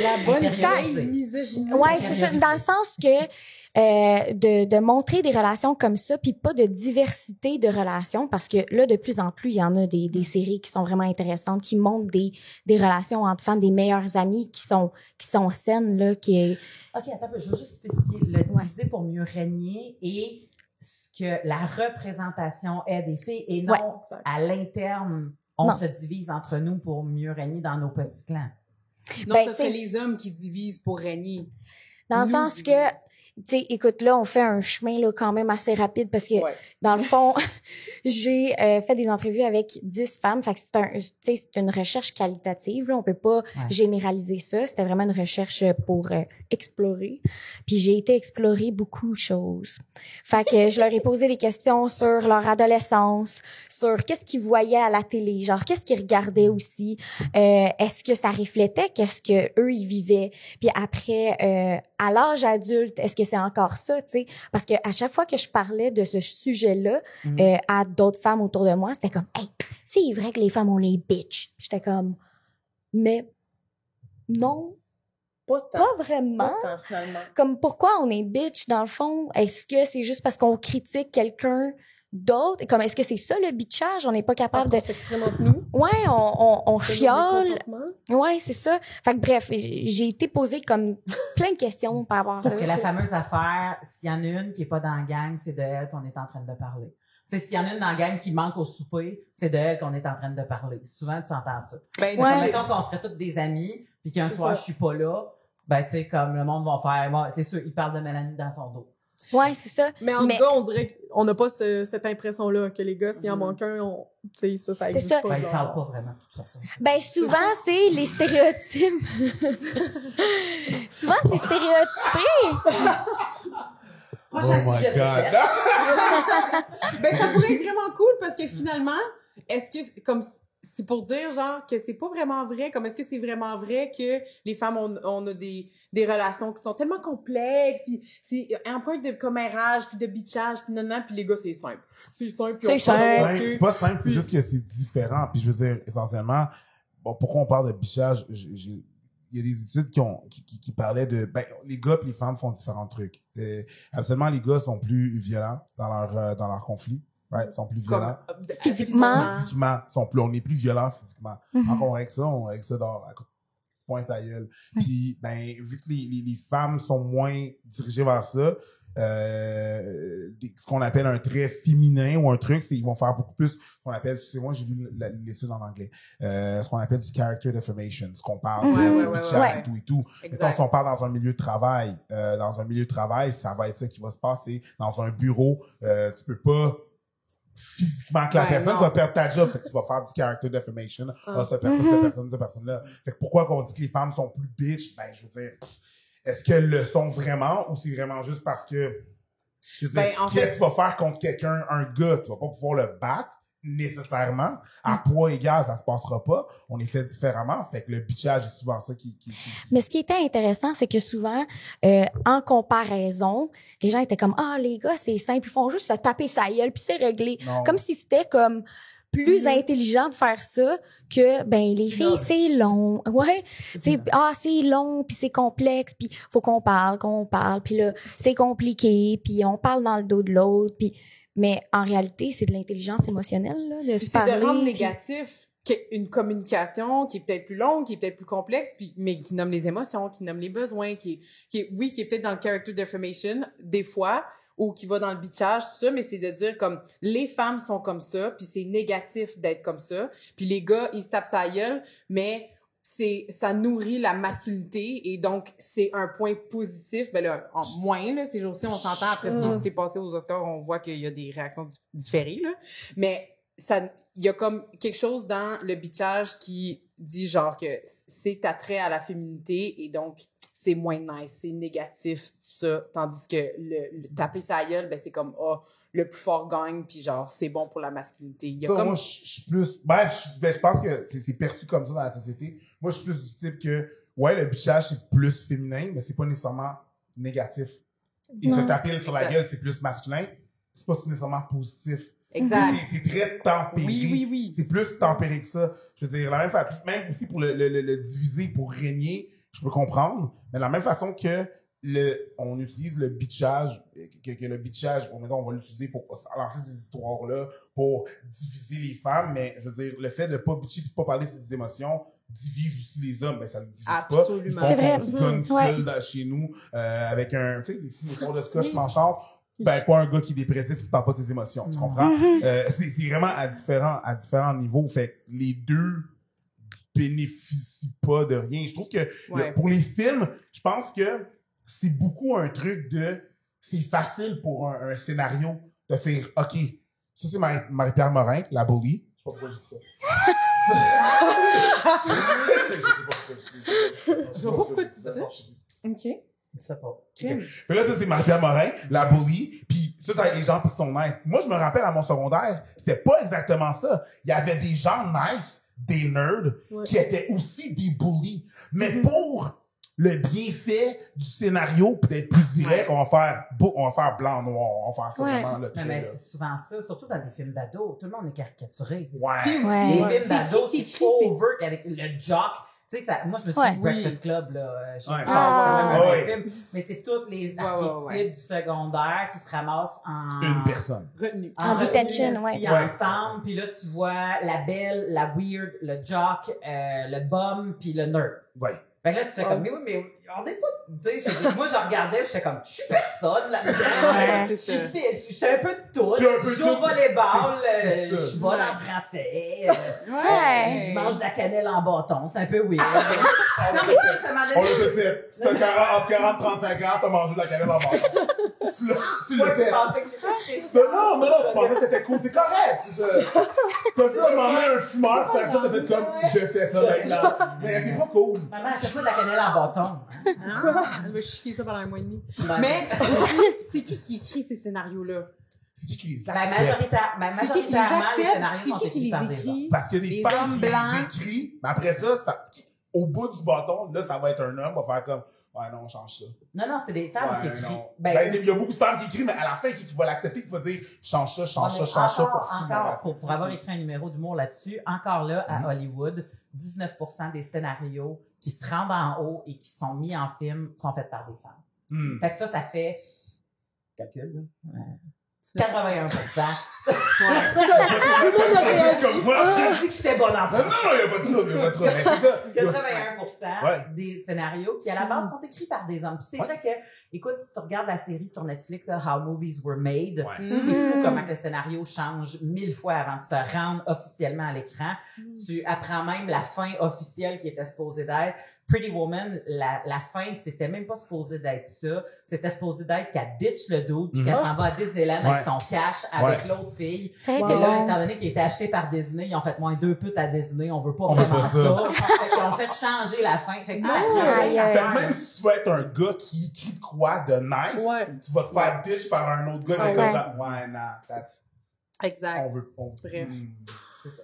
La bonne Intériorisée. vieille misogynie. ouais, c'est ça, dans le sens que de montrer des relations comme ça, puis pas de diversité de relations, parce que là, de plus en plus, il y en a des séries qui sont vraiment intéressantes, qui montrent des relations entre femmes, des meilleures amies qui sont saines, là, qui... OK, attends un peu, je veux juste spécifier le diviser pour mieux régner et ce que la représentation est des filles et non Ouais. à l'interne, on Non. se divise entre nous pour mieux régner dans nos petits clans. Non, Ben, ce t'sais- serait les hommes qui divisent pour régner. Dans le Nous sens divisent. que, tu sais, écoute, là, on fait un chemin là quand même assez rapide parce que, Ouais. dans le fond, j'ai fait des entrevues avec 10 femmes. Fait que c'est une recherche qualitative. Là, on peut pas généraliser ça. C'était vraiment une recherche pour explorer. Puis j'ai été explorer beaucoup de choses. Fait que je leur ai posé des questions sur leur adolescence, sur qu'est-ce qu'ils voyaient à la télé, genre qu'est-ce qu'ils regardaient aussi, est-ce que ça reflétait qu'est-ce que eux ils vivaient. Puis après, à l'âge adulte, est-ce que c'est encore ça, tu sais? Parce que à chaque fois que je parlais de ce sujet-là à d'autres femmes autour de moi, c'était comme, hey, c'est vrai que les femmes, on est bitch. J'étais comme, mais non, Pas tant. pas vraiment. Pas tant, finalement. Comme, pourquoi on est bitch, dans le fond? Est-ce que c'est juste parce qu'on critique quelqu'un d'autre? Comme, est-ce que c'est ça, le bitchage? On n'est pas Parce capable qu'on de... s'exprime entre nous. Ouais, on Selon chiale. les comportements. Ouais, c'est ça. Fait que bref, j'ai été posée comme plein de questions par rapport à Parce ça. que la fameuse affaire, s'il y en a une qui est pas dans la gang, c'est de elle qu'on est en train de parler. Tu sais, s'il y en a une dans la gang qui manque au souper, c'est de elle qu'on est en train de parler. Souvent, tu entends ça. Ben, Ouais. Comme, mettons qu'on serait toutes des amis, puis qu'un C'est soir, ça. je suis pas là, ben, tu sais, comme le monde va faire, bon, c'est sûr, il parle de Mélanie dans son dos. Ouais, c'est ça. Mais en gars, on dirait qu'on n'a pas cette impression-là, que les gars, s'il en manque un, tu sais, ça C'est existe ça. pas. Ben, il genre. parle pas vraiment, de toute façon. Ben, souvent, c'est les stéréotypes. Souvent, c'est stéréotypé. Prochain Oh my sujet de God. recherche. Ben, ça pourrait être vraiment cool parce que finalement, est-ce que, comme, c'est pour dire, genre, que c'est pas vraiment vrai. Comme, est-ce que c'est vraiment vrai que les femmes, on a des relations qui sont tellement complexes, puis c'est un point de commérage, puis de bitchage, puis nanana, puis les gars, c'est simple. C'est simple, puis C'est simple. C'est pas simple, c'est juste que c'est différent. Puis je veux dire, essentiellement, bon, pourquoi on parle de bichage? Il y a des études qui parlaient de, ben, les gars et les femmes font différents trucs. Absolument, les gars sont plus violents dans leur conflit. Right, sont plus violents. Physiquement. On est plus violents physiquement. Encore on règle ça dans point sa gueule. Puis, ben, vu que les femmes sont moins dirigées vers ça, ce qu'on appelle un trait féminin ou un truc, c'est ils vont faire beaucoup plus ce qu'on appelle, moi j'ai lu l'étude en anglais, ce qu'on appelle du character defamation, ce qu'on parle de chat et tout. Mettons, si on parle dans un milieu de travail, ça va être ça qui va se passer. Dans un bureau, tu peux pas physiquement que la personne va perdre ta job, fait que tu vas faire du character defamation. Cette personne-là. Fait que pourquoi qu'on dit que les femmes sont plus bitch? Ben, je veux dire, est-ce qu'elles le sont vraiment ou c'est vraiment juste parce que, je veux dire, qu'est-ce que tu vas faire contre quelqu'un, un gars? Tu vas pas pouvoir le battre nécessairement. À poids égal, ça se passera pas. On est fait différemment. Fait que le bitchage est souvent ça qui... Mais ce qui était intéressant, c'est que souvent, en comparaison, les gens étaient comme, les gars, c'est simple, ils font juste se taper sa gueule puis c'est réglé. Non. Comme si c'était comme plus intelligent de faire ça que, ben, les filles, c'est long. Ouais. Tu sais, c'est long puis c'est complexe puis faut qu'on parle puis là, c'est compliqué puis on parle dans le dos de l'autre puis... Mais en réalité, c'est de l'intelligence émotionnelle, là, de se parler. C'est de rendre négatif une communication qui est peut-être plus longue, qui est peut-être plus complexe, mais qui nomme les émotions, qui nomme les besoins, qui est peut-être dans le character defamation, des fois, ou qui va dans le bitchage, tout ça, mais c'est de dire comme, les femmes sont comme ça, puis c'est négatif d'être comme ça, puis les gars, ils se tapent sa gueule, mais ça nourrit la masculinité et donc c'est un point positif. Ben là, en moins, là, ces jours-ci, on s'entend après ce qui s'est passé aux Oscars, on voit qu'il y a des réactions différées, là. Mais il y a comme quelque chose dans le bitchage qui dit genre que c'est attrait à la féminité et donc c'est moins nice, c'est négatif, tout ça. Tandis que le taper sa gueule, ben c'est comme, le plus fort gagne, puis genre, c'est bon pour la masculinité. Il y a ça, comme... moi, je suis plus... je pense que c'est perçu comme ça dans la société. Moi, je suis plus du type que, le bitchage, c'est plus féminin, mais c'est pas nécessairement négatif. Et se taper sur la gueule, c'est plus masculin. C'est pas nécessairement positif. Exact. C'est très tempéré. Oui. C'est plus tempéré que ça. Je veux dire, la même façon, même aussi pour le diviser, pour régner, je peux comprendre, mais de la même façon que on utilise le bitchage, que le bitchage, on va l'utiliser pour lancer ces histoires-là, pour diviser les femmes, mais je veux dire, le fait de pas bitcher, de pas parler de ses émotions, divise aussi les hommes, ben ça le divise Absolument. pas. C'est vrai. Ils font seul chez nous, avec un, tu sais, les histoires de scotch m'enchantent. Ben, pas un gars qui est dépressif, qui parle pas de ses émotions, tu comprends? C'est vraiment à différents niveaux. Fait que les deux bénéficient pas de rien. Je trouve que pour les films, je pense que c'est beaucoup un truc c'est facile pour un scénario de faire, OK, ça c'est Marie-Pierre Morin, la bully. Je sais pas pourquoi je dis ça. Je vois pas pourquoi tu dis ça. OK. Je sais pas. Okay. Puis là, ça, c'est Marie-Pierre Morin, la bully. Puis ça va être les gens qui sont nice. Moi, je me rappelle à mon secondaire, c'était pas exactement ça. Il y avait des gens nice, des nerds, qui étaient aussi des bullies. Mais pour le bienfait du scénario, peut-être plus direct, on va faire blanc-noir. On va faire ça vraiment le trait. Mais c'est souvent ça, surtout dans les films d'ados. Tout le monde est caricaturé. Puis aussi, les films d'ados, qui c'est over avec le jock. Tu sais que ça, moi, je me suis dit Breakfast Club, là. Je sais pas film, mais c'est tous les archétypes du secondaire qui se ramassent en... Une personne. Retenue. En detention, ensemble, puis là, tu vois la belle, la weird, le jock, le bum, puis le nerd. Ouais. Fait que là, tu fais comme, mais on n'est pas, tu sais, moi, je regardais, j'étais comme, je suis personne, là-dedans. J'étais un peu de tout. Je joue au volleyball, je suis bonne en français. Je mange de la cannelle en bâton. C'est un peu weird. Non, mais ça m'a donné... On l'a fait. Si t'as 40-35 ans, t'as mangé de la cannelle en bâton. Tu l'as fait. Non, tu pensais que t'étais cool. C'est correct. T'as vu un moment un fumeur faire ça, t'as fait comme, je fais ça maintenant. Mais c'est pas cool. Maman, achète pas de la cannelle en bâton. Elle va chiquer ça pendant un mois et demi. Mais c'est qui écrit ces scénarios-là? C'est qui les Ben, accepte? C'est qui les majoritairement, les accepte? scénarios C'est sont qui écrits les par des hommes. écrit? Parce qu'il y a des Les femmes hommes qui blancs. les écrivent, mais après ça, au bout du bâton, là, ça va être un homme, va faire comme, ouais, non, on change ça. Non, c'est des femmes qui Ouais, écrivent. non. Ben, Il y a beaucoup de femmes qui écrivent, mais à la fin, qui va l'accepter, qui va dire, change ça, change ça, change ça pour finir. encore, pour avoir écrit un numéro d'humour là-dessus, encore là, à Hollywood, 19% des scénarios qui se rendent en haut et qui sont mis en film sont faits par des femmes. Fait que ça fait, calcul, là, 81%. J'ai dit que j'étais bonne en Non, France. il n'y a pas de trouble, mais c'est ça. 81% des scénarios qui, à la base, sont écrits par des hommes. Puis c'est vrai que, écoute, si tu regardes la série sur Netflix, How Movies Were Made, c'est fou comment que le scénario change 1000 fois avant de se rendre officiellement à l'écran. Tu apprends même la fin officielle qui était supposée d'être. Pretty Woman, la fin, c'était même pas supposé d'être ça. C'était supposé d'être qu'elle ditch le dude puis qu'elle s'en va à Disneyland avec son cash avec l'autre fille. Ça a été Et là, long. étant donné qu'il était acheté par Disney, ils ont fait moins 2 putes à Disney, on veut pas On veut vraiment pas ça. Fait qu'ils ont fait changer la fin. Fait que ça prend Aïe, aïe. Fait que même si tu veux être un gars qui écrit de quoi de nice, tu vas te faire dish par un autre gars, mais comme, ouais, nah, Exact. Bref. C'est ça.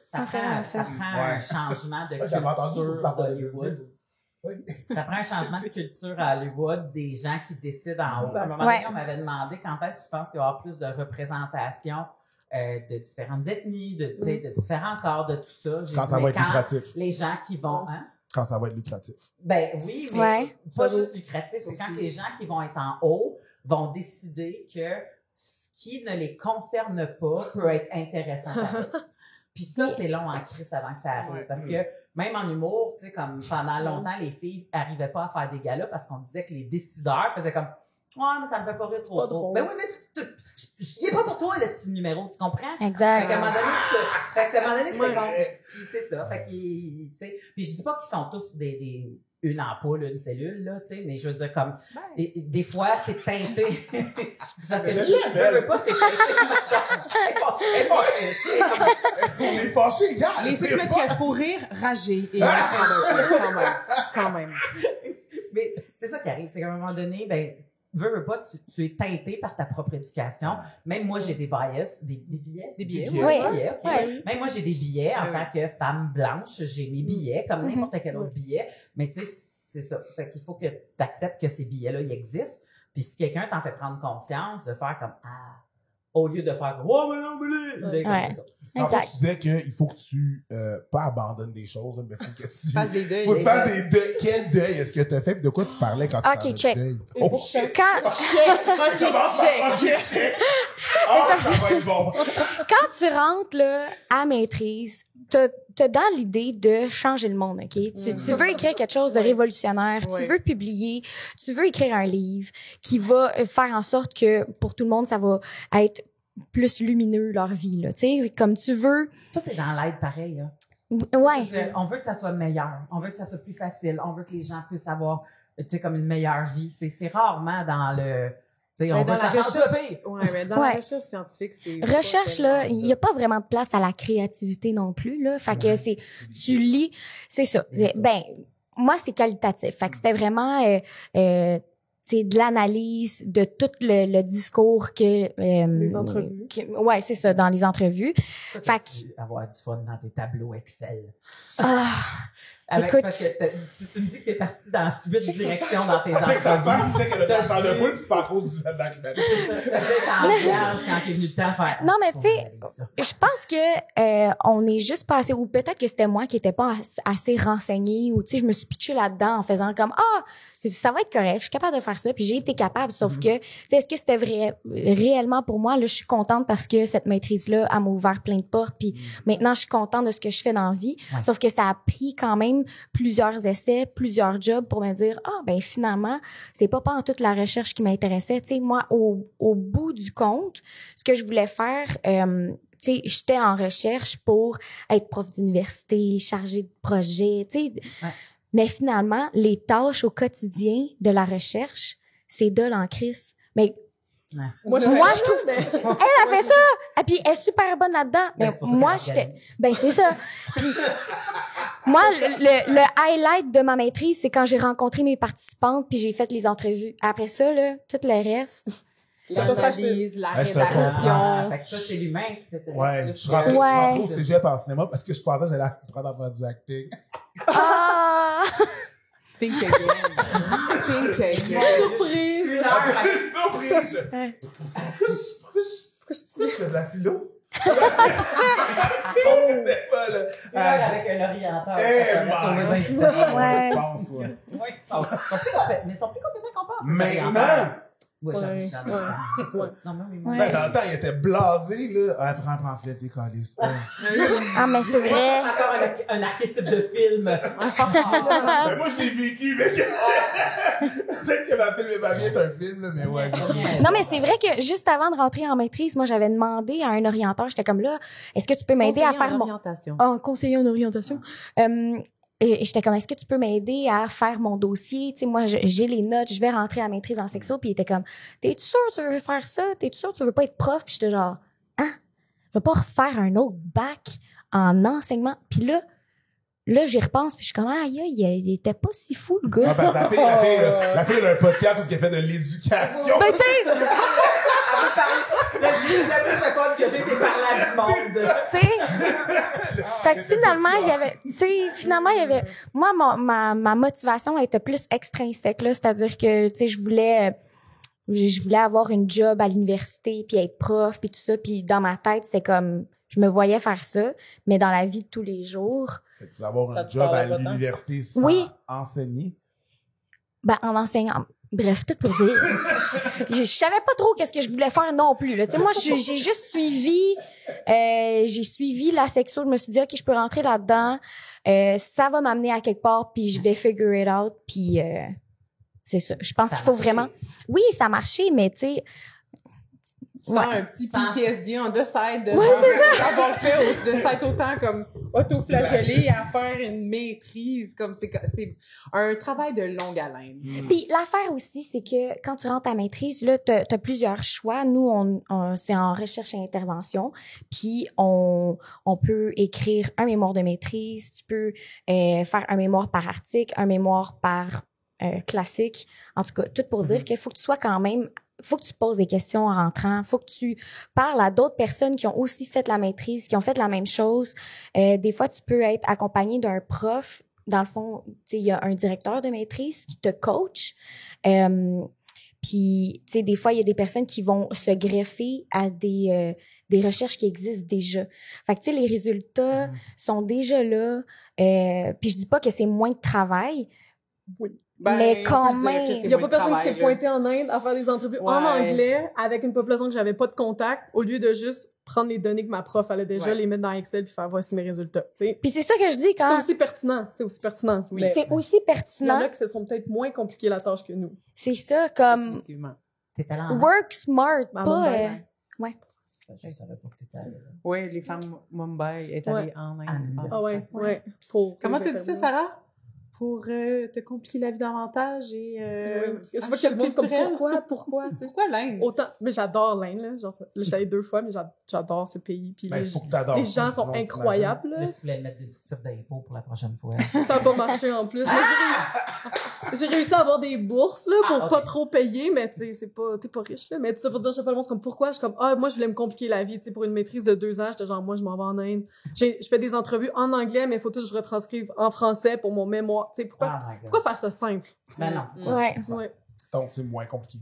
Ça prend un changement de J'avais entendu culture ça à Hollywood. Ça prend un changement de culture à Hollywood, des gens qui décident en haut. À un moment donné, on m'avait demandé quand est-ce que tu penses qu'il va y avoir plus de représentation de différentes ethnies, de différents corps, de tout ça. J'ai Quand dit, ça va mais être lucratif. Les gens qui vont... Quand ça va être lucratif. Ben oui, mais pas juste lucratif. C'est quand les gens qui vont être en haut vont décider que ce qui ne les concerne pas peut être intéressant pareil. Puis ça, c'est long en crise avant que ça arrive. Parce que même en humour, tu sais, comme pendant longtemps, les filles arrivaient pas à faire des galas parce qu'on disait que les décideurs faisaient comme « Ouais, mais ça me fait pas rire trop. » Ben oui, mais il est pas pour toi, le style numéro, tu comprends? Exact. Fait qu'à un moment donné, c'était comme... Puis c'est ça. Fait qu'ils, tu sais... Puis je dis pas qu'ils sont tous une ampoule, une cellule, là, tu sais, mais je veux dire, comme, des fois, c'est teinté. Parce que je veux pas, c'est On est fâchés, gars! Les secrets de pour rire, rager. Et quand même. Mais c'est ça qui arrive, c'est qu'à un moment donné, ben, veux pas, tu es teinté par ta propre éducation. Même moi, j'ai des bias, des billets. Des billets, oui. Billets, okay. Oui. Même moi, j'ai des billets en tant que femme blanche. J'ai mes billets, comme n'importe quel autre billet. Mais tu sais, c'est ça. Fait qu'il faut que tu acceptes que ces billets-là, ils existent. Puis si quelqu'un t'en fait prendre conscience, de faire comme, au lieu de faire, oh, mais non, mais Ouais. ça. Exact. Tu disais qu'il faut que tu, pas abandonnes des choses, mais faut que tu Fasses des deuils. Faut que tu fasses des deuils. Quel deuil est-ce que tu as fait? Puis de quoi tu parlais quand tu parlais de check. deuil? Oh, shit! Quand, Check! Ah, ça va être bon! quand tu rentres là, à maîtrise, t'as dans l'idée de changer le monde, OK? Tu veux écrire quelque chose de révolutionnaire, tu veux publier, tu veux écrire un livre qui va faire en sorte que pour tout le monde, ça va être plus lumineux leur vie, là. Tu sais, comme tu veux. Tout est dans l'aide pareil, là. Ouais. On veut que ça soit meilleur. On veut que ça soit plus facile. On veut que les gens puissent avoir, tu sais, comme une meilleure vie. C'est rarement dans le, tu sais, on veut dans que la ça change pas recherche, pire. ouais, mais dans la recherche scientifique, c'est Recherche, là, il y a pas vraiment de place à la créativité non plus, là. Fait que tu lis, c'est ça. Ben, moi, c'est qualitatif. Fait que c'était vraiment, c'est de l'analyse de tout le discours que Les entrevues. Ouais, c'est ça, dans les entrevues. Toi, Fait t'as-tu avoir du fun dans tes tableaux Excel. Écoute, parce que si tu me dis que t'es parti dans 8 directions dans tes C'est que ça entrevues. passe, tu sais que le temps de boule, puis c'est pas à cause du dans le climatique. T'as dit en vierge quand t'es venu le temps faire. Non, mais tu sais, je pense que on est juste passé, ou peut-être que c'était moi qui était pas assez renseignée, ou tu sais, je me suis pitchée là-dedans en faisant comme ça va être correct, je suis capable de faire ça, puis j'ai été capable, sauf que, tu sais, est-ce que c'était réellement pour moi? Là, je suis contente parce que cette maîtrise-là, elle m'a ouvert plein de portes, puis maintenant, je suis contente de ce que je fais dans la vie, sauf que ça a pris quand même plusieurs essais, plusieurs jobs pour me dire, ben finalement, c'est pas en toute la recherche qui m'intéressait, tu sais, moi, au bout du compte, ce que je voulais faire, tu sais, j'étais en recherche pour être prof d'université, chargée de projet, tu sais. Ouais. Mais finalement, les tâches au quotidien de la recherche, c'est dole en crise. Mais moi, je trouve, elle a fait ça. Et puis, elle est super bonne là-dedans. Mais c'est pour ça moi, qu'elle j'étais, organise. c'est ça. Puis, moi, le highlight de ma maîtrise, c'est quand j'ai rencontré mes participantes puis j'ai fait les entrevues. Après ça, là, tout le reste, l'analyse, la Ouais, je te comprends. rédaction. Fait que ça, c'est l'humain qui t'intéresse. Ouais, plus je suis rentré, que- je suis rentré Ouais. au cégep en cinéma parce que je pensais que j'allais apprendre à faire du acting. Ah! Think again. Think again. Surprise! Une heure avec Surprise! Ouais. Pourquoi je fais de la philo? Je pas, là. une heure avec un orienteur. Eh, Ça t'aurait sauvé bien du temps. Ouais. Je pense, toi. Oui, ils sont plus compétents, mais ils sont plus compétents qu'on pense. les orienteurs. Maintenant! Oui, Ouais. j'avoue. Ouais. Non, mais oui, Ouais. Ben, dans le temps, il était blasé, là. Ah, prends un pamphlet, des calices. Ah, mais c'est vrai. Encore un archétype de film. Ben, moi, je l'ai vécu, mais peut-être que ma film est pas bien un film, là, mais ouais. Non, mais c'est vrai que juste avant de rentrer en maîtrise, moi, j'avais demandé à un orienteur, j'étais comme là, est-ce que tu peux m'aider à faire mon... orientation. Ah, conseiller en orientation. Et j'étais comme, est-ce que tu peux m'aider à faire mon dossier? Tu sais, moi, j'ai les notes, je vais rentrer en maîtrise en sexo. Puis il était comme, t'es-tu sûr que tu veux faire ça? T'es-tu sûr que tu veux pas être prof? Puis j'étais genre, hein? Je veux pas refaire un autre bac en enseignement. Puis là, j'y repense, puis je suis comme, aïe, il était pas si fou, le gars. Ah, ben, la fille, elle a un podcast où elle fait de l'éducation. Ben, tu sais, Le plus de fun que j'ai, c'est parler à du monde. tu sais. Fait que finalement, il y avait, moi, ma motivation était plus extrinsèque, là. C'est-à-dire que, tu sais, je voulais avoir une job à l'université puis être prof puis tout ça. Puis dans ma tête, c'est comme, je me voyais faire ça. Mais dans la vie de tous les jours, Fait que tu vas avoir Ça un te job parle à pas tant? l'université sans Oui. enseigner. ben, en enseignant. Bref, tout pour dire. Je savais pas trop qu'est-ce que je voulais faire non plus, là. Tu sais, moi, j'ai juste suivi la sexo. Je me suis dit, OK, je peux rentrer là-dedans. Ça va m'amener à quelque part, puis je vais figure it out, puis c'est ça. Je pense Ça qu'il faut a marché. vraiment... Oui, ça a marché, mais tu sais... Sans Ouais. un petit Sans- PTSD en deux sides d'avoir fait de s'être autant comme autoflagellé à faire une maîtrise, comme c'est un travail de longue haleine. Puis l'affaire aussi, c'est que quand tu rentres à maîtrise, là, t'as plusieurs choix. Nous, c'est en recherche et intervention. Puis on peut écrire un mémoire de maîtrise. Tu peux faire un mémoire par article, un mémoire par classique. En tout cas, tout pour dire qu'il faut que tu sois quand même... Faut que tu poses des questions en rentrant. Faut que tu parles à d'autres personnes qui ont aussi fait la maîtrise, qui ont fait la même chose. Des fois, tu peux être accompagné d'un prof. Dans le fond, tu sais, il y a un directeur de maîtrise qui te coach. Puis, tu sais, des fois, il y a des personnes qui vont se greffer à des recherches qui existent déjà. Fait que, tu sais, les résultats sont déjà là. Puis, je dis pas que c'est moins de travail. Mais quand on peut dire même. que c'est Il y a moins pas de personne qui travail, s'est là. pointé en Inde à faire des entrevues en Ouais. anglais avec une population que j'avais pas de contact, au lieu de juste prendre les données que ma prof allait déjà, Ouais. les mettre dans Excel puis faire voici mes résultats. Tu sais, Puis c'est ça que je dis c'est quand aussi pertinent. C'est aussi pertinent. Oui. Mais c'est aussi il y en pertinent. a qui se sont peut-être moins compliqués la tâche que nous. C'est ça, comme Définitivement. T'es allé en work smart, À pas... Mumbai. Je savais pas que t'étais allé là. Oui, les femmes Mumbai est allées en Inde. Ah, Ah ouais, Ouais. ouais. Pour Comment les t'as dit ça, interviews. Sarah? Pour te compliquer la vie davantage et... Ouais, parce que je vois qu'il y a le monde comme pourquoi, tu sais. Pourquoi l'Inde? Autant, mais j'adore l'Inde, là. Genre, là, j'étais allée 2 fois, mais j'adore ce pays. Puis Ben, les, faut que t'adores les ça, gens sont sinon, incroyables, là. Là, tu voulais mettre déductible d'impôt pour la prochaine fois. Ça a pas marché en plus. J'ai réussi à avoir des bourses, là, pour Ah, ok. pas trop payer, mais tu sais, t'es pas riche, là. Mais tu sais, pour dire, je sais pas, le monde, c'est comme, pourquoi? Je suis comme, moi, je voulais me compliquer la vie, tu sais, pour une maîtrise de 2 ans, j'étais genre, moi, je m'en vais en Inde. Je fais des entrevues en anglais, mais il faut tout que je retranscrive en français pour mon mémoire. Tu sais, Oh my God. pourquoi faire ça simple? Ben non. Ouais. Ouais. Donc, c'est moins compliqué.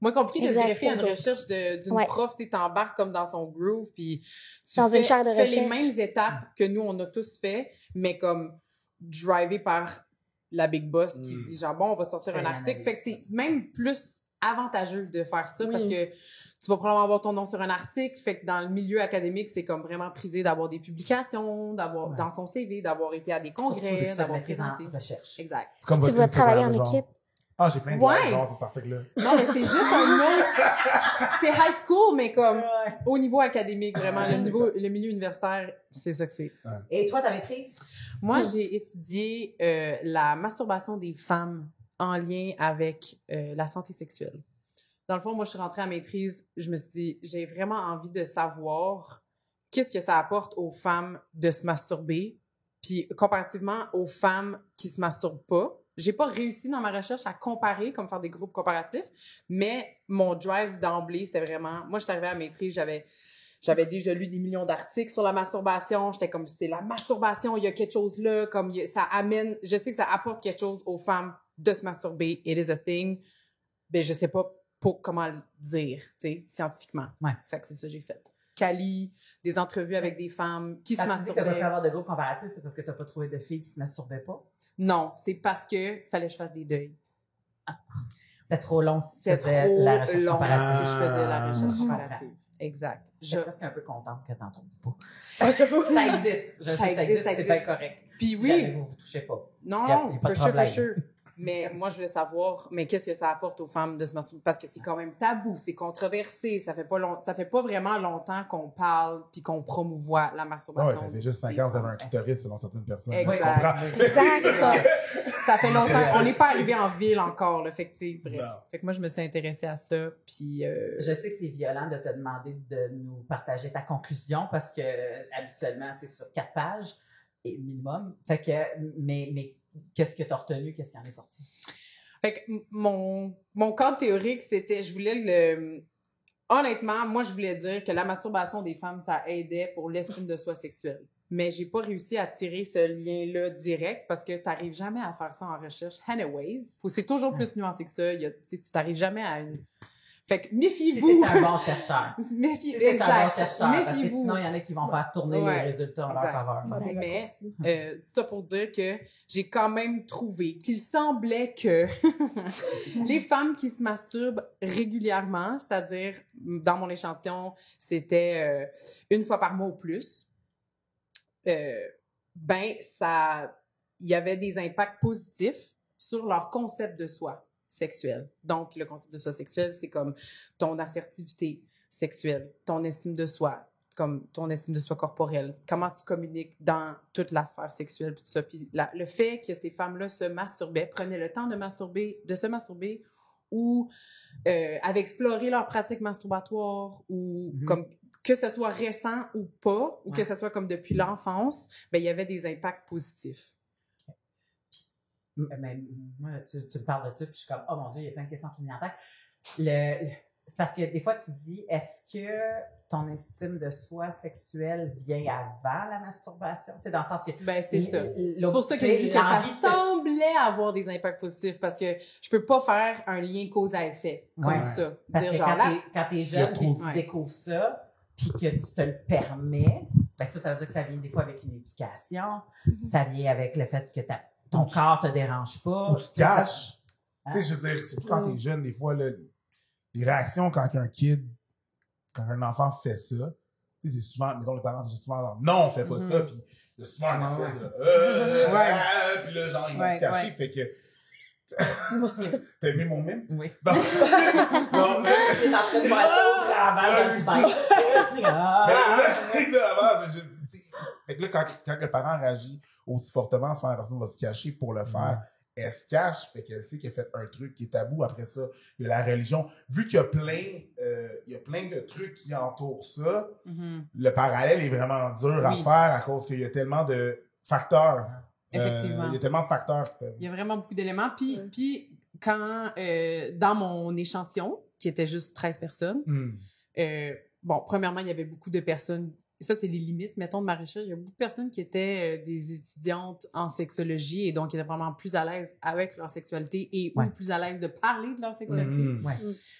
Moins compliqué de se Exact. greffer à une recherche d'une Ouais. prof, tu sais, t'embarques comme dans son groove, puis tu Dans fais, une chaire de tu fais les recherche. mêmes étapes que nous, on a tous fait, mais comme drivé par la big boss qui dit genre, bon, on va sortir Fais un une article. analyse. Fait que c'est même plus avantageux de faire ça Oui. parce que tu vas probablement avoir ton nom sur un article. Fait que dans le milieu académique, c'est comme vraiment prisé d'avoir des publications, d'avoir Ouais. dans son CV, d'avoir été à des Surtout si congrès, tu d'avoir maîtrises en présenté. recherche. Exact. C'est comme Tu votre vas travailler en Instagram, genre. équipe. Ah, j'ai plein de Ouais. likes, genre, sur cet article-là. Non, mais c'est juste un autre... C'est high school, mais comme au niveau académique, vraiment. Le milieu universitaire, c'est ça que c'est. Et toi, ta maîtrise? Moi, j'ai étudié la masturbation des femmes en lien avec la santé sexuelle. Dans le fond, moi, je suis rentrée à maîtrise, je me suis dit, j'ai vraiment envie de savoir qu'est-ce que ça apporte aux femmes de se masturber, puis comparativement aux femmes qui se masturbent pas. j'ai pas réussi dans ma recherche à comparer, comme faire des groupes comparatifs, mais mon drive d'emblée, c'était vraiment, moi, j'étais arrivée à la maîtrise, j'avais déjà lu des millions d'articles sur la masturbation. J'étais comme, c'est la masturbation, il y a quelque chose là, comme ça amène, je sais que ça apporte quelque chose aux femmes de se masturber. It is a thing. Ben, je sais pas comment le dire, tu sais, scientifiquement. Ouais. Fait que c'est ça que j'ai fait. Cali, des entrevues avec des femmes qui se Quand tu dis que t'as pas pu masturbaient. avoir de groupe comparatif, c'est parce que t'as pas trouvé de filles qui se masturbaient pas? Non, c'est parce que fallait que je fasse des deuils. C'était trop long si tu C'était faisais trop la recherche long comparative. si je faisais la Ah. recherche Je comparative. Exact. Je suis presque un peu contente que t'en trouves pas. Ah, j'avoue. Ça existe. Je sais que ça existe, c'est pas correct. Puis Si oui. jamais vous touchez pas. Non, Y a non, pas de for problème. sure. Mais moi, je voulais savoir, mais qu'est-ce que ça apporte aux femmes de se masturber? Parce que c'est quand même tabou, c'est controversé, ça fait pas vraiment longtemps qu'on parle puis qu'on promouvoit la Ouais, masturbation. ça fait juste 5 ans que vous avez un clitoris selon certaines personnes. Exact. Tu comprends? Exact. Ça fait longtemps. On n'est pas arrivé en ville encore, là. Fait que, tu sais, bref. Non. Fait que moi, je me suis intéressée à ça, puis Je sais que c'est violent de te demander de nous partager ta conclusion parce que habituellement, c'est sur 4 pages et minimum. Fait que, mais qu'est-ce que t'as retenu? Qu'est-ce qui en est sorti? Fait que mon cadre théorique, c'était, honnêtement, moi, je voulais dire que la masturbation des femmes, ça aidait pour l'estime de soi sexuelle. Mais j'ai pas réussi à tirer ce lien-là direct parce que t'arrives jamais à faire ça en recherche. Anyways, c'est toujours plus nuancé que ça. Tu sais, tu t'arrives jamais à une... Fait que méfiez-vous. Si t'es un bon chercheur. Si t'es un bon chercheur. Parce que Méfiez-vous. sinon, il y en a qui vont faire tourner Ouais. les résultats en leur Exact. faveur. Mais ça pour dire que j'ai quand même trouvé qu'il semblait que les femmes qui se masturbent régulièrement, c'est-à-dire dans mon échantillon, c'était une fois par mois ou plus, ben ça, il y avait des impacts positifs sur leur concept de soi sexuel. Donc le concept de soi sexuel, c'est comme ton assertivité sexuelle, ton estime de soi, comme ton estime de soi corporelle, comment tu communiques dans toute la sphère sexuelle, puis tout ça. Puis le fait que ces femmes-là se masturbaient, prenaient le temps de se masturber, ou avaient exploré leur pratique masturbatoire, ou comme que ce soit récent ou pas, ou que ce soit comme depuis l'enfance, ben il y avait des impacts positifs. Mais moi, tu me parles de ça, puis je suis comme, oh mon Dieu, il y a plein de questions qui me viennent en tête. C'est parce que des fois, tu dis, est-ce que ton estime de soi sexuelle vient avant la masturbation? Tu sais, dans le sens que... Ben, c'est ça. C'est pour ça que je dis que ça semblait avoir des impacts positifs, parce que je peux pas faire un lien cause à effet, comme ça. Parce dire que genre quand t'es jeune, puis tu découvres ça, puis que tu te le permets, ben ça veut dire que ça vient des fois avec une éducation, ça vient avec le fait que ton corps te dérange pas. Ou tu te caches. Tu sais, je veux dire, surtout quand t'es jeune, des fois, là, les réactions quand quand un enfant fait ça, tu sais, c'est souvent, mettons, les parents, c'est souvent genre, non, on fait pas ça, puis il y a souvent un espèce de, puis là, genre, ils vont se cacher, fait que, t'as aimé mon mime? Oui. Non, C'est en train de voir ça au travers de fait que là, quand le parent réagit aussi fortement, souvent la personne va se cacher pour le faire. Elle se cache, fait qu'elle sait qu'elle a fait un truc qui est tabou. Après ça, il y a la religion. Vu qu'il y a plein de trucs qui entourent ça, le parallèle est vraiment dur à faire à cause qu'il y a tellement de facteurs. Effectivement. Il y a tellement de facteurs qui peuvent... Il y a vraiment beaucoup d'éléments. Puis quand, dans mon échantillon, qui était juste 13 personnes, bon, premièrement, il y avait beaucoup de personnes, ça, c'est les limites, mettons, de ma recherche. Il y a beaucoup de personnes qui étaient des étudiantes en sexologie et donc qui étaient vraiment plus à l'aise avec leur sexualité et ou plus à l'aise de parler de leur sexualité.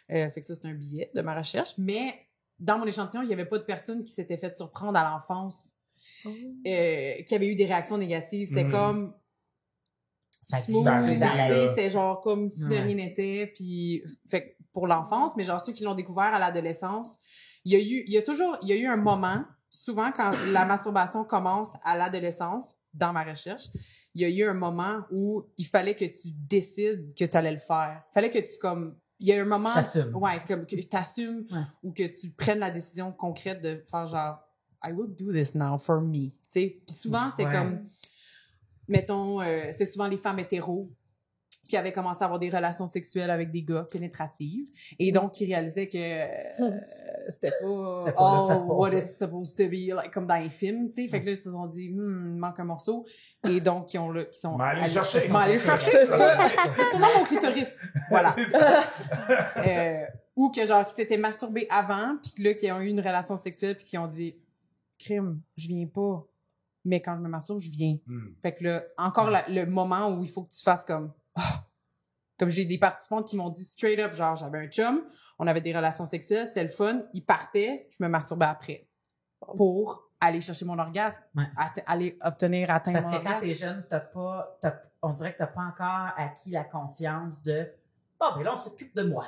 Fait que ça, c'est un billet de ma recherche. Mais dans mon échantillon, il y avait pas de personnes qui s'étaient fait surprendre à l'enfance, qui avaient eu des réactions négatives. C'était comme... smooth, c'était genre comme si de rien n'était, puis fait que pour l'enfance, mais genre ceux qui l'ont découvert à l'adolescence, il y a eu un moment, souvent quand la masturbation commence à l'adolescence, dans ma recherche, il y a eu un moment où il fallait que tu décides que tu allais le faire. Fallait que tu il y a eu un moment comme que t'assumes ou que tu prennes la décision concrète de faire genre I will do this now for me, tu sais. Puis souvent c'était comme mettons, c'était souvent les femmes hétéros qui avait commencé à avoir des relations sexuelles avec des gars pénétratives et donc qui réalisait que c'était pas là que ça se what passait. it's supposed to be, like, comme dans les films, tu sais. Fait que là, ils se sont dit, il manque un morceau. Et donc, ils sont Mais allez chercher. allés chercher. C'est sûrement mon clitoris. Voilà. Ou que genre, qui s'étaient masturbés avant, puis que là, qui ont eu une relation sexuelle, puis qui ont dit, crime, je viens pas. Mais quand je me masturbe, je viens. Fait que là, encore le moment où il faut que tu fasses comme, comme j'ai des participants qui m'ont dit straight up, genre, j'avais un chum, on avait des relations sexuelles, c'était le fun, il partait, je me masturbais après. Pour aller chercher mon orgasme, Ouais. aller atteindre Parce mon que quand orgasme. t'es jeune, on dirait que t'as pas encore acquis la confiance de, mais là, on s'occupe de moi.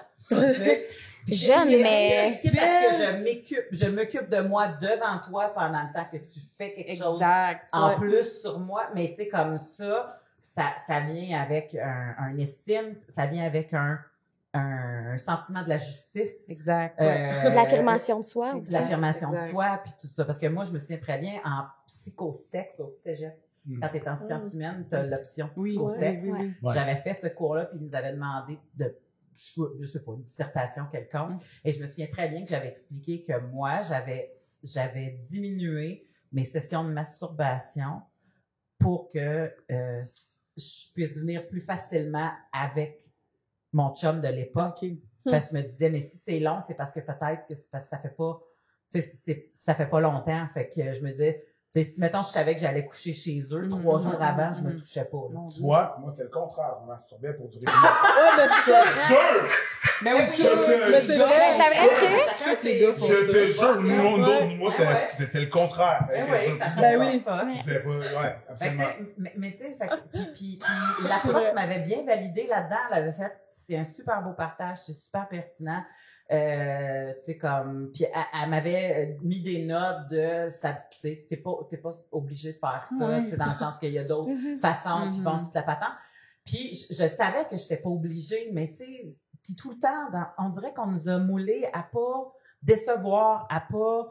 Jeune, mais... C'est parce que je m'occupe de moi devant toi pendant le temps que tu fais quelque chose Exact. en plus sur moi. Mais tu sais, comme ça vient avec un estime, ça vient avec un sentiment de la justice. Exact. L'affirmation de soi De aussi. l'affirmation de Exact. soi, puis tout ça. Parce que moi, je me souviens très bien, en psychosexe au cégep, quand t'es en sciences humaines, t'as l'option psychosexe. oui. Ouais. J'avais fait ce cours-là, puis ils nous avaient demandé je sais pas, une dissertation quelconque. Et je me souviens très bien que j'avais expliqué que moi, j'avais diminué mes sessions de masturbation pour que je puisse venir plus facilement avec mon chum de l'époque. OK. Parce que je me disais, mais si c'est long, c'est parce que peut-être que c'est parce que ça fait pas, tu sais, ça fait pas longtemps. Fait que je me disais, tu sais, si mettons, je savais que j'allais coucher chez eux 3 jours avant, je me touchais pas, là. Tu vois, moi, c'était le contraire. On masturbait pour durer Ouais, mais c'est ça. Jure! Mais oui, Je te Mais c'est jure! vrai. C'est vrai que... Chacun Tous les gars font Je te jure, Ouais. moi, Ouais. c'était le contraire. Fait que Oui, je- ça change Ben oui. pas. Je l'ai pas, ouais, Fait que, absolument. tu sais, mais tu sais, fait que- puis la prof m'avait bien validé là-dedans. Elle avait fait, c'est un super beau partage, c'est super pertinent. Tu sais, comme, puis elle m'avait mis des notes de, ça, tu sais, t'es pas obligé de faire ça, Ouais. tu sais, dans le sens qu'il y a d'autres façons, puis bon, toute la patente. Puis je savais que j'étais pas obligée, mais tu sais, t'es tout le temps on dirait qu'on nous a moulé à pas décevoir, à pas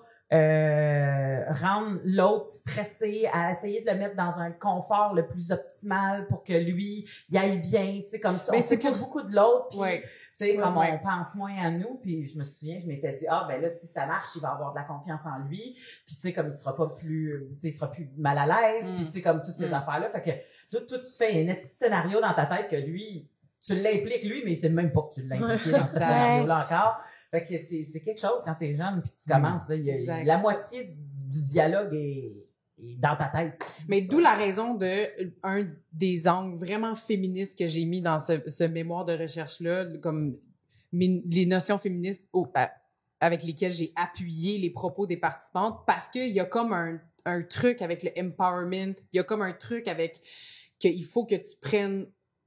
rendre l'autre stressé, à essayer de le mettre dans un confort le plus optimal pour que lui y aille bien, tu sais, comme Mais on c'est s'occupe pour- beaucoup de l'autre, puis Ouais. tu sais, comme Ouais. on pense moins à nous, puis je me souviens, je m'étais dit, ben là, si ça marche, il va avoir de la confiance en lui, puis tu sais, comme il sera pas plus, tu sais, il sera plus mal à l'aise, puis tu sais, comme toutes ces affaires-là, fait que toi, tu fais un esti de scénario dans ta tête que lui, tu l'impliques lui, mais il sait même pas que tu l'as impliqué dans ce scénario-là encore. Fait que c'est quelque chose quand t'es jeune, puis que tu commences, là, Exact. la moitié du dialogue est dans ta tête. Mais d'où la raison de un des angles vraiment féministes que j'ai mis dans ce mémoire de recherche-là, comme les notions féministes avec lesquelles j'ai appuyé les propos des participantes, parce qu'il y a comme un truc avec le empowerment, il y a comme un truc avec qu'il faut que tu prennes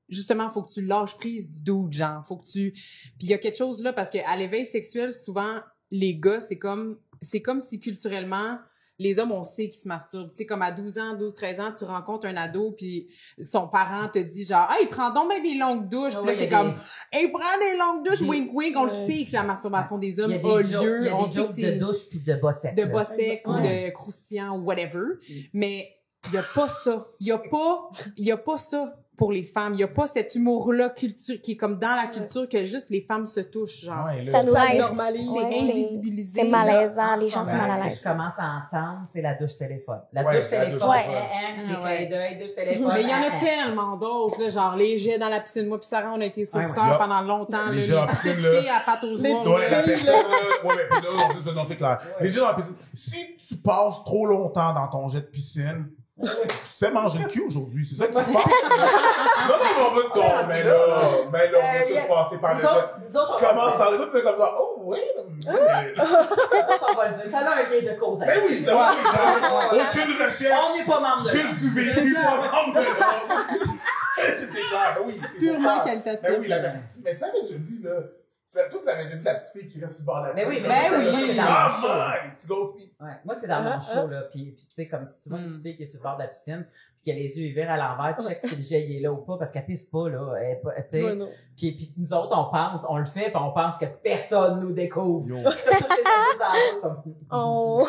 justement, faut que tu lâches prise du dude, genre, faut que tu... Puis il y a quelque chose là, parce que à l'éveil sexuel, souvent, les gars, c'est comme si culturellement, les hommes, on sait qu'ils se masturbent. Tu sais, comme à 12 ans, 12, 13 ans, tu rencontres un ado, puis son parent te dit genre, il prend donc ben des longues douches. Puis là, c'est comme, il prend des longues douches, wink, wink. On le sait que la masturbation des hommes a lieu. Il y a On des sait jokes que c'est de douche puis de bas sec. de là. bas sec ou Ouais. de croustillant ou whatever. Mais il y a pas ça. Il y a pas ça pour les femmes. Il y a pas cet humour-là culture qui est comme dans la culture que juste les femmes se touchent, genre. Ouais, là, Ça nous Ça reste. normalise. C'est Ouais, invisibilisé. C'est malaisant, En les ce gens sont moment, mal à ce que l'aise. je commence à entendre, c'est la douche téléphone. La Ouais, douche la douche téléphone, téléphone. des Ah, clins ouais. d'œil, douche téléphone. Mais il y en a tellement d'autres, là, genre les jets dans la piscine. Moi puis Sarah, on a été sauveteurs Ouais. pendant longtemps. Les là, jets dans la petites piscine, là. filles à pattes aux Les joints. Ouais, la filles, personne, ouais, mais non, c'est clair. Les jets dans la piscine. Si tu passes trop longtemps dans ton jet de piscine, tu te fais manger le cul aujourd'hui. C'est ça qui se passe. Non, on veut ton, mais là, on est tous passés par le jet. Nous autres, Tu commences par le truc, tu fais comme ça, oh, oui. on va le dire. Ça a un lien de cause à Mais effet. oui, ça va. Aucune recherche. On n'est pas membre de Juste du vécu, pas membre de l'ordre. C'était clair, ben oui. Purement qualitatif. Ben oui, la personne. Mais ça, je dis, là. Toi, tu avais dit la petite fille qui reste sur le bord de la Mais oui, piscine. mais Ben moi, oui. c'est dans mon Ah, show. man, les petits gars filles. Ouais. Moi, c'est dans mon show, là. Puis tu sais, comme si tu vois une petite fille qui est sur le bord de la piscine, puis qui a les yeux ouverts à l'envers, tu check si le jet il est là ou pas, parce qu'elle pisse pas, là. Elle est pas, tu sais. Ouais, non. Puis nous autres, on le fait, puis on pense que personne nous découvre. Yo. Toutes les autres dans l'eau sont- Oh.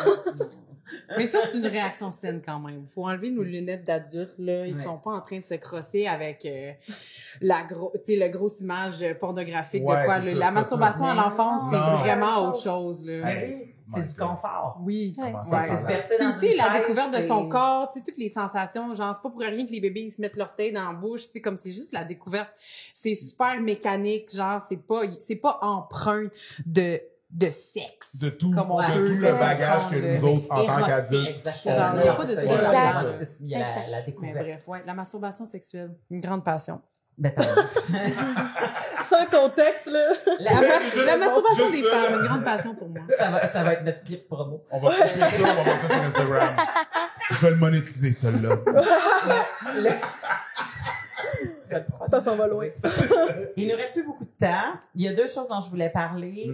Mais ça, c'est une réaction saine quand même. Faut enlever nos lunettes d'adultes, là. Ils Ouais. sont pas en train de se crosser avec la grosse image pornographique Ouais, de quoi. c'est là. ça, La c'est pas masturbation ça. à l'enfance, Non. c'est Non. vraiment Autre autre chose, là. Hey, C'est du confort. Oui. Ouais. Comment ça, Ouais, ça c'est a l'air? se C'est dans aussi une la chaise, découverte de son c'est- corps, tu sais, toutes les sensations. Genre, c'est pas pour rien que les bébés, ils se mettent l'orteil dans la bouche, tu sais, comme c'est juste la découverte. C'est super mécanique, genre, c'est pas empreint de sexe. De tout, Comme on de peut tout le le bagage que comprendre, nous autres, en tant érotique. qu'adultes, Exactement. Genre, il y a pas de C'est ça Il y a là-dedans. l'érotisme, il y a la Mais découverte. bref, ouais, la masturbation sexuelle, une grande passion. Ben, t'as Sans contexte, là. La masturbation juste des ça. femmes, une grande passion pour moi. ça va être notre clip promo. on va filmer ça, on va mettre ça sur Instagram. Je vais le monétiser, celui-là. Ça s'en va loin. Il nous reste plus beaucoup de temps. Il y a deux choses dont je voulais parler.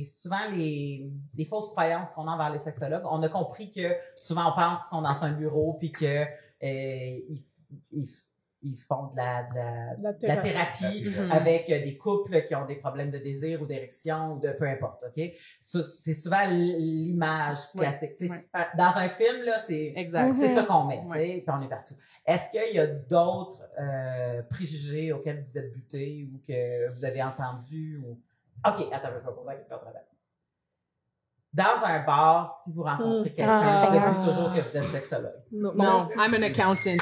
Souvent les fausses croyances qu'on a envers les sexologues. On a compris que souvent on pense qu'ils sont dans un bureau puis que ils font de la thérapie Mhm. avec des couples qui ont des problèmes de désir ou d'érection ou de peu importe, OK? C'est souvent l'image classique. Tu sais, dans un film, là, c'est Exact. c'est ça qu'on met, tu Ouais. sais, puis on est partout. Est-ce qu'il y a d'autres préjugés auxquels vous êtes butés ou que vous avez entendus ou... OK, attends, je vais poser la question au travers. Dans un bar, si vous rencontrez quelqu'un, Ah, vous Seigneur. dites toujours que vous êtes sexologue. Non, I'm an accountant.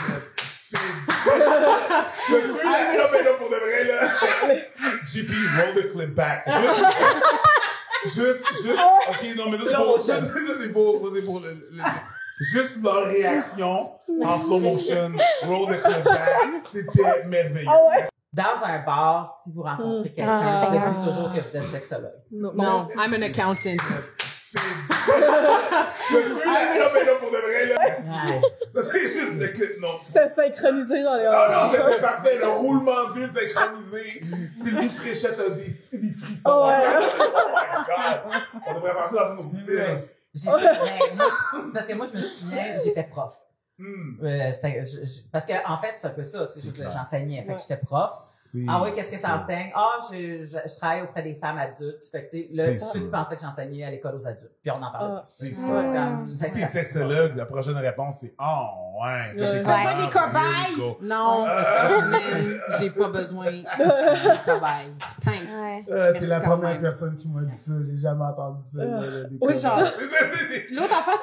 Non, mais là, pour de vrai, là. JP, roll the clip back. Juste, ok, non, mais ça, c'est pour juste leur réaction en slow motion, roll the clip back, c'était merveilleux. Dans un bar, si vous rencontrez quelqu'un, Ah, vous dites Seigneur. toujours que vous êtes sexologue. Non, I'm an accountant. Non, mais là, pour de vrai, là. Ouais. C'est juste le clip, non. C'était synchronisé, genre. Ah non, c'était parfait, le roulement d'yeux synchronisé. Sylvie Fréchette a des frissons. Oh, ouais. Oh my god. On devrait faire ça dans une routine. C'est parce que moi, je me souviens, j'étais prof. Hmm. Parce que en fait, c'est un peu ça, tu sais, C'est clair. j'enseignais, fait que j'étais prof. C'est Ah oui, qu'est-ce que ça. t'enseignes? Ah, je travaille auprès des femmes adultes. Fait que, tu sais, là, C'est ceux ça. qui pensaient que j'enseignais à l'école aux adultes. Puis on en parlait. C'est plus. ça. Comme- Si fait que t'es ça- sexologue, la prochaine réponse, c'est « Oh, ouais. t'as des Ouais. Pas commandes, des cobayes! go. Non, j'ai pas besoin de cobayes. Thanks. Ouais. T'es Merci la quand première même. personne qui m'a dit ça. J'ai jamais entendu ça. Des Oui, cobayes. genre, l'autre affaire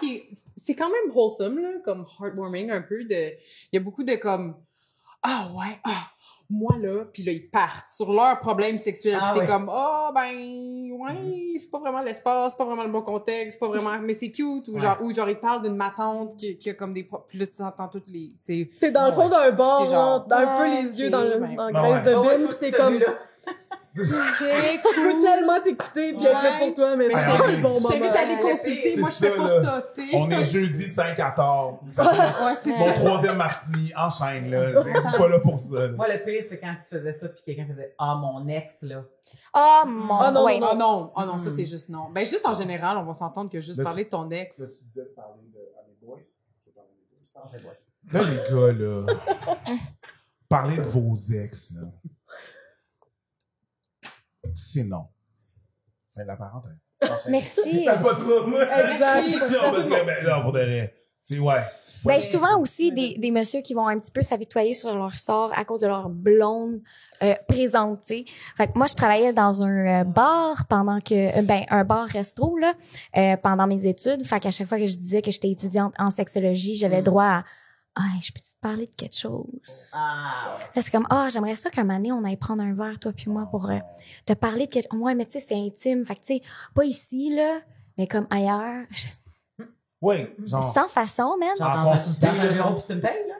c'est quand même wholesome, là, comme heartwarming un peu il y a beaucoup de comme, ah ouais, moi là, puis là, ils partent sur leurs problèmes sexuels, Ah puis t'es ouais. comme, ouais, c'est pas vraiment l'espace, c'est pas vraiment le bon contexte, c'est pas vraiment, mais c'est cute, ou Ouais. genre, ils parlent d'une matante qui a comme des, puis là, tu entends toutes les, tu sais, T'es dans le fond d'un bar, T'es genre, genre, un peu ouais, les yeux ok, dans ben, dans ouais. graisse de Ah ouais, bine, toi, pis t'es t'as comme, vu, là. je veux tellement t'écouter pis être fait pour toi, mais Ouais. c'est pas le bon je t'invite moment. à aller Ouais, consulter, c'est moi, je fais ça, pas là. ça, tu sais. On est jeudi 5 à tard. Ouais, c'est Mon ça. troisième martini, enchaîne, là. C'est pas là pour ça. là. Moi, le pire, c'est quand tu faisais ça puis quelqu'un faisait « Ah, mon ex, là. Oh mon... Ah non, ouais. non, Oh non, ça c'est juste non. Ben juste en général, on va s'entendre que juste Là, parler de ton ex. Là, tu disais de parler à mes boys. Tu veux parler à mes boys. » Ah, Là, les gars, là, parlez de vos ex, là. C'est non. Fin de la parenthèse. Merci. T'as pas trop, moi. Exact. Non, C'est pour ça. parce que, ben, non, pour de vrai. C'est, ouais. Ben, souvent aussi, des messieurs qui vont un petit peu s'habituer sur leur sort à cause de leur blonde présente, tu sais. Fait que moi, je travaillais dans un bar pendant que... un bar-resto, là, pendant mes études. Fait qu'à chaque fois que je disais que j'étais étudiante en sexologie, j'avais droit à... « je peux-tu te parler de quelque chose? » Ah, Là, c'est comme, j'aimerais ça qu'un moment donné, on aille prendre un verre, toi puis moi, pour te parler de quelque chose. Ouais, mais tu sais, c'est intime. Fait que, tu sais, pas ici, là, mais comme ailleurs. Oui, genre. Sans façon, man. genre En dans un consulter, là. bureau puis tu me payes, là?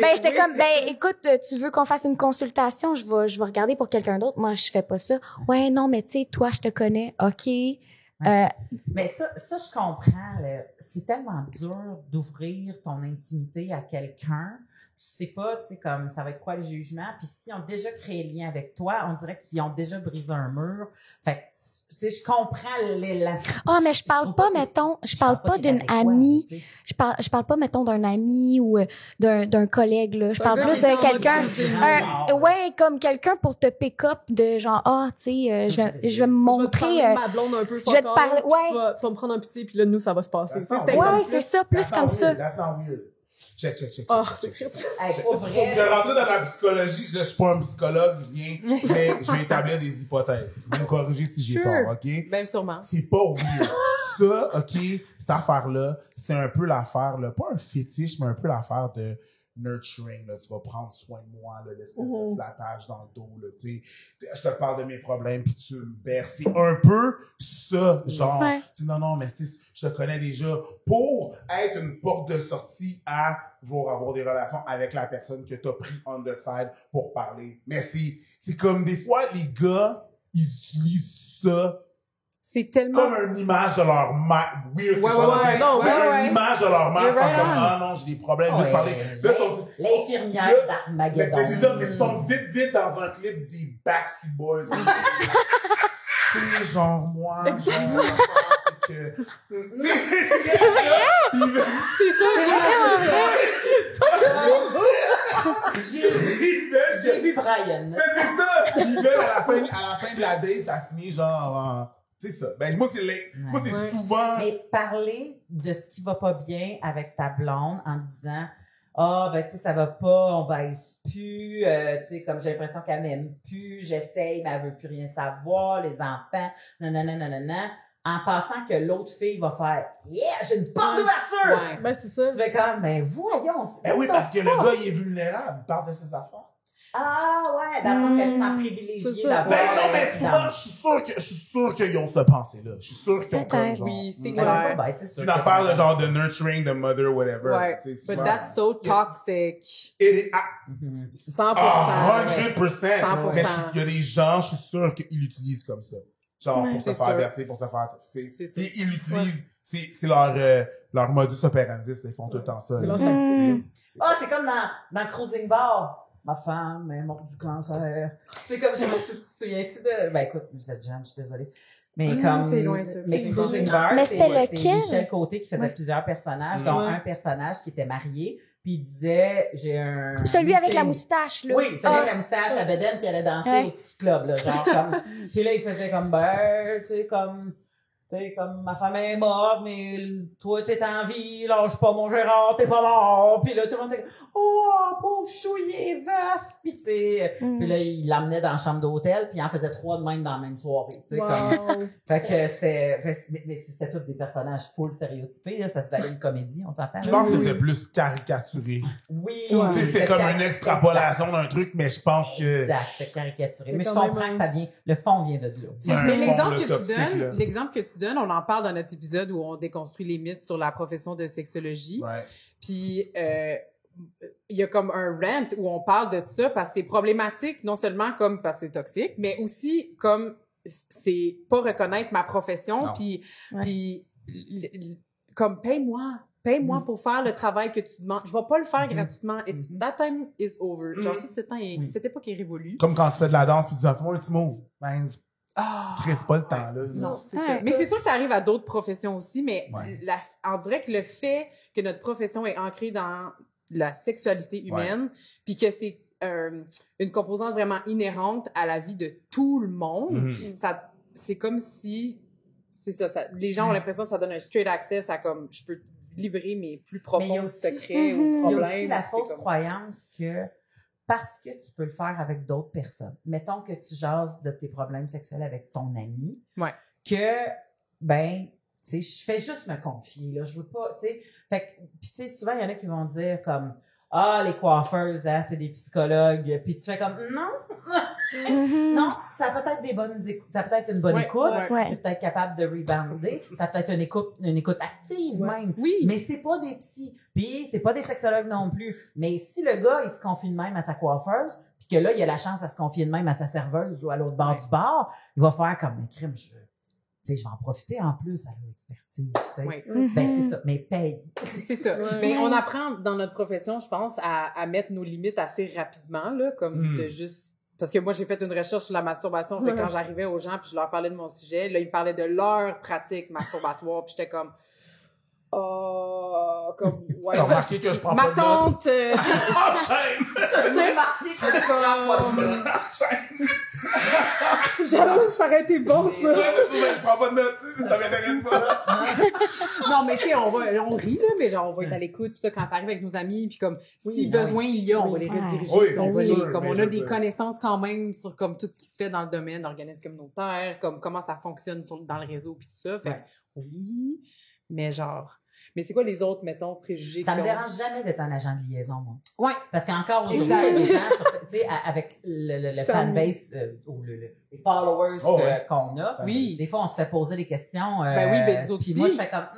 Ben, j'étais comme, écoute, tu veux qu'on fasse une consultation? Je vais regarder pour quelqu'un d'autre. Moi, je fais pas ça. Ouais, non, mais tu sais, toi, je te connais. OK. Mais ça, je comprends, là. C'est tellement dur d'ouvrir ton intimité à quelqu'un. sais pas, tu sais, comme, ça va être quoi le jugement. Puis s'ils ont déjà créé le lien avec toi, on dirait qu'ils ont déjà brisé un mur. Fait que, tu sais, je comprends l'élan. Ah, mais je parle pas, mettons, je parle pas d'une amie. Je parle pas, mettons, d'un ami ou d'un collègue, là. Je parle plus de quelqu'un, ouais, comme quelqu'un pour te pick up de genre, tu sais, je vais me montrer, ma blonde un peu je vais te parler, ouais. Tu vas me prendre un pitié, puis là, nous, ça va se passer. Ouais, c'est ça, plus comme ça. That's not weird. Check. Oh, c'est triste. Pour vrai. Je rentre dans la psychologie, là, je suis pas un psychologue, rien, mais je vais établir des hypothèses. Vous me corrigez si j'ai tort, OK? Même sûrement. C'est pas weird. Ça, OK, cette affaire-là, c'est un peu l'affaire, là, pas un fétiche, mais un peu l'affaire de nurturing, là, tu vas prendre soin de moi, là, l'espèce de flattage dans le dos, là, tu sais, je te parle de mes problèmes puis tu me berces. C'est un peu ça, genre, tu sais, non, mais tu sais, je te connais déjà pour être une porte de sortie à vouloir avoir des relations avec la personne que t'as pris on the side pour parler. Mais c'est comme des fois, les gars, ils utilisent ça c'est tellement comme une image de leur mère. Weird. Une image de leur mère. Comme, non, j'ai des problèmes. Juste parler. Là, l'infirmière d'Armageddon. Mais c'est ça, mais ils tombent vite dans un clip des Backstreet Boys. C'est genre, moi, c'est que... C'est vrai? C'est ça, J'ai vu Brian. Mais c'est ça! Ils veulent à la fin de la date, ça finit genre... c'est ça. Ben, moi, c'est souvent... Mais parler de ce qui va pas bien avec ta blonde en disant ben, tu sais, ça va pas, on baise plus, tu sais, comme j'ai l'impression qu'elle m'aime plus, j'essaye, mais elle veut plus rien savoir, les enfants, nanana, en pensant que l'autre fille va faire « Yeah, j'ai une porte d'ouverture! » Ouais. Ben, c'est ça. Tu fais comme « Ben, voyons! » Ben oui, parce que le gars, il est vulnérable, il parle de ses affaires. Ah ouais, dans le sens qu'elle se sent privilégiée d'avoir... Ben non, mais souvent, je suis sûr qu'ils ont cette pensée-là. Je suis sûr qu'ils ont comme genre... Oui, c'est clair. C'est une affaire de genre de nurturing, de mother, whatever. Ouais. But that's so toxic. 100%. 100%. Mais il y a des gens, je suis sûr qu'ils l'utilisent comme ça. Genre, pour se faire verser, pour se faire toffer. Puis ils l'utilisent, c'est leur modus operandi, ils font tout le temps ça. C'est comme dans Cruising Bar. Ma femme est morte du cancer. Tu sais, comme je me souviens-tu de... Ben, écoute, vous êtes jeune, je suis désolée. Mais comme... C'est loin, ça. Mais Cruising Bar, mais c'est Michel Côté qui faisait plusieurs personnages, dont un personnage qui était marié, puis il disait, j'ai un... Celui avec la moustache, là. Oui, celui avec la moustache à bedaine qui allait danser au petit club, là, genre comme... Puis là, il faisait comme, tu sais, comme ma femme est morte, mais toi, t'es en vie, lâche pas mon Gérard, t'es pas mort. Puis là, tout le monde était comme, pauvre chou, il est veuf. Puis tu sais, puis là, il l'amenait dans la chambre d'hôtel, puis il en faisait 3 de même dans la même soirée. Tu sais, comme, fait que c'était tous des personnages full stéréotypés, là, ça se valait une comédie, on s'entend. Je pense que c'était plus caricaturé. Oui. C'était comme une extrapolation d'un truc, mais je pense que... Exact, c'était caricaturé. Mais je comprends que ça vient, le fond vient de là. Mais l'exemple que tu donnes, on en parle dans notre épisode où on déconstruit les mythes sur la profession de sexologie. Ouais. Puis il y a comme un rant où on parle de ça parce que c'est problématique, non seulement comme parce que c'est toxique, mais aussi comme c'est pas reconnaître ma profession, puis comme paye-moi pour faire le travail que tu demandes. Je vais pas le faire gratuitement. That time is over. Genre, ce temps cette époque est révolue. Comme quand tu fais de la danse puis tu dis, fais-moi un petit move. Ben, c'est pas le temps, là. Non, c'est ça. Mais c'est sûr que ça arrive à d'autres professions aussi, mais on dirait que le fait que notre profession est ancrée dans la sexualité humaine, puis que c'est une composante vraiment inhérente à la vie de tout le monde, ça, c'est comme si, c'est ça, les gens ont l'impression que ça donne un straight access à comme, je peux livrer mes plus profonds secrets ou problèmes. Il y a aussi la fausse croyance que parce que tu peux le faire avec d'autres personnes. Mettons que tu jases de tes problèmes sexuels avec ton ami. Ouais. Que, ben, tu sais, je fais juste me confier, là. Je veux pas, tu sais. Fait que, pis tu sais, souvent, il y en a qui vont dire comme, les coiffeuses, hein, c'est des psychologues. Puis tu fais comme, non. Non, ça a peut-être ça a peut-être une bonne écoute. Ouais. C'est peut-être capable de rebounder. Ça a peut-être une écoute active même. Oui. Mais c'est pas des psys. Puis c'est pas des sexologues non plus. Mais si le gars, il se confie de même à sa coiffeuse, puis que là, il a la chance à se confier de même à sa serveuse ou à l'autre bord du bar, il va faire comme un crime. sais, je vais en profiter en plus à l'expertise, tu sais. Oui. Ben, c'est ça, mais paye. C'est ça. Ouais. Mais on apprend dans notre profession, je pense, à mettre nos limites assez rapidement, là, comme de juste... Parce que moi, j'ai fait une recherche sur la masturbation. Fait que quand j'arrivais aux gens, puis je leur parlais de mon sujet, là, ils me parlaient de leur pratique masturbatoire, puis j'étais comme... comme... Ouais, T'as remarqué que je prends ma pas de notes? tante... Enchaîne! J'ai remarqué que comme... Enchaîne! J'avoue, ça aurait été bon, ça. Je prends pas de notes, ça m'intéresse pas. Non, mais tu sais, on rit, là, mais genre, on va être à l'écoute, puis ça, quand ça arrive avec nos amis, puis comme, si besoin il y a, on va les rediriger. Oui, puis on va c'est les, sûr, comme mais on je a veux des dire. connaissances quand même sur comme tout ce qui se fait dans le domaine d'organismes communautaires, comme comment ça fonctionne dans le réseau, puis tout ça. Fait que, oui, mais genre... Mais c'est quoi les autres, mettons, préjugés? Ça me dérange jamais d'être un agent de liaison, moi. Ouais. Parce qu'encore aujourd'hui, il y a des gens, tu sais, avec le fanbase, ou les followers qu'on a. Oui. Des fois, on se fait poser des questions. Ben oui, ben, nous autres puis aussi. moi, je fais comme,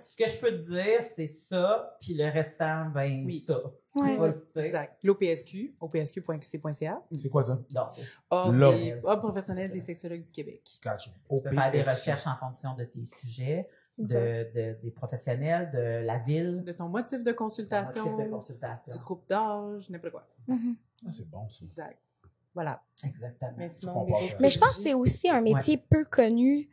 ce que je peux te dire, c'est ça, puis le restant, ben, Oui. ça. Ouais. Tu sais. Exact. L'OPSQ, opsq.qc.ca. C'est quoi ça? Donc, Ordre professionnel des sexologues du Québec. Catch. tu peux faire des recherches en fonction de tes sujets, des professionnels, de la ville, De ton motif de consultation, motif de consultation. du groupe d'âge, n'importe quoi. Ah, c'est bon, ça. Exact. Voilà. Exactement. Mais qu'on sinon, parle. les autres Mais je pense que c'est aussi un métier peu connu.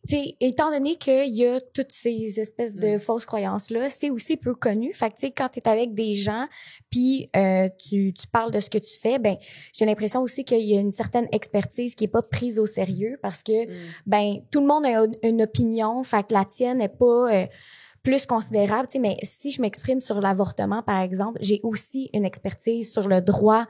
Tu sais, étant donné qu'il y a toutes ces espèces de fausses croyances-là, c'est aussi peu connu. Fait que, tu sais, quand t'es avec des gens, puis tu parles de ce que tu fais, ben j'ai l'impression aussi qu'il y a une certaine expertise qui est pas prise au sérieux parce que, ben tout le monde a une opinion, fait que la tienne n'est pas... plus considérable, tu sais, mais si je m'exprime sur l'avortement, par exemple, j'ai aussi une expertise sur le droit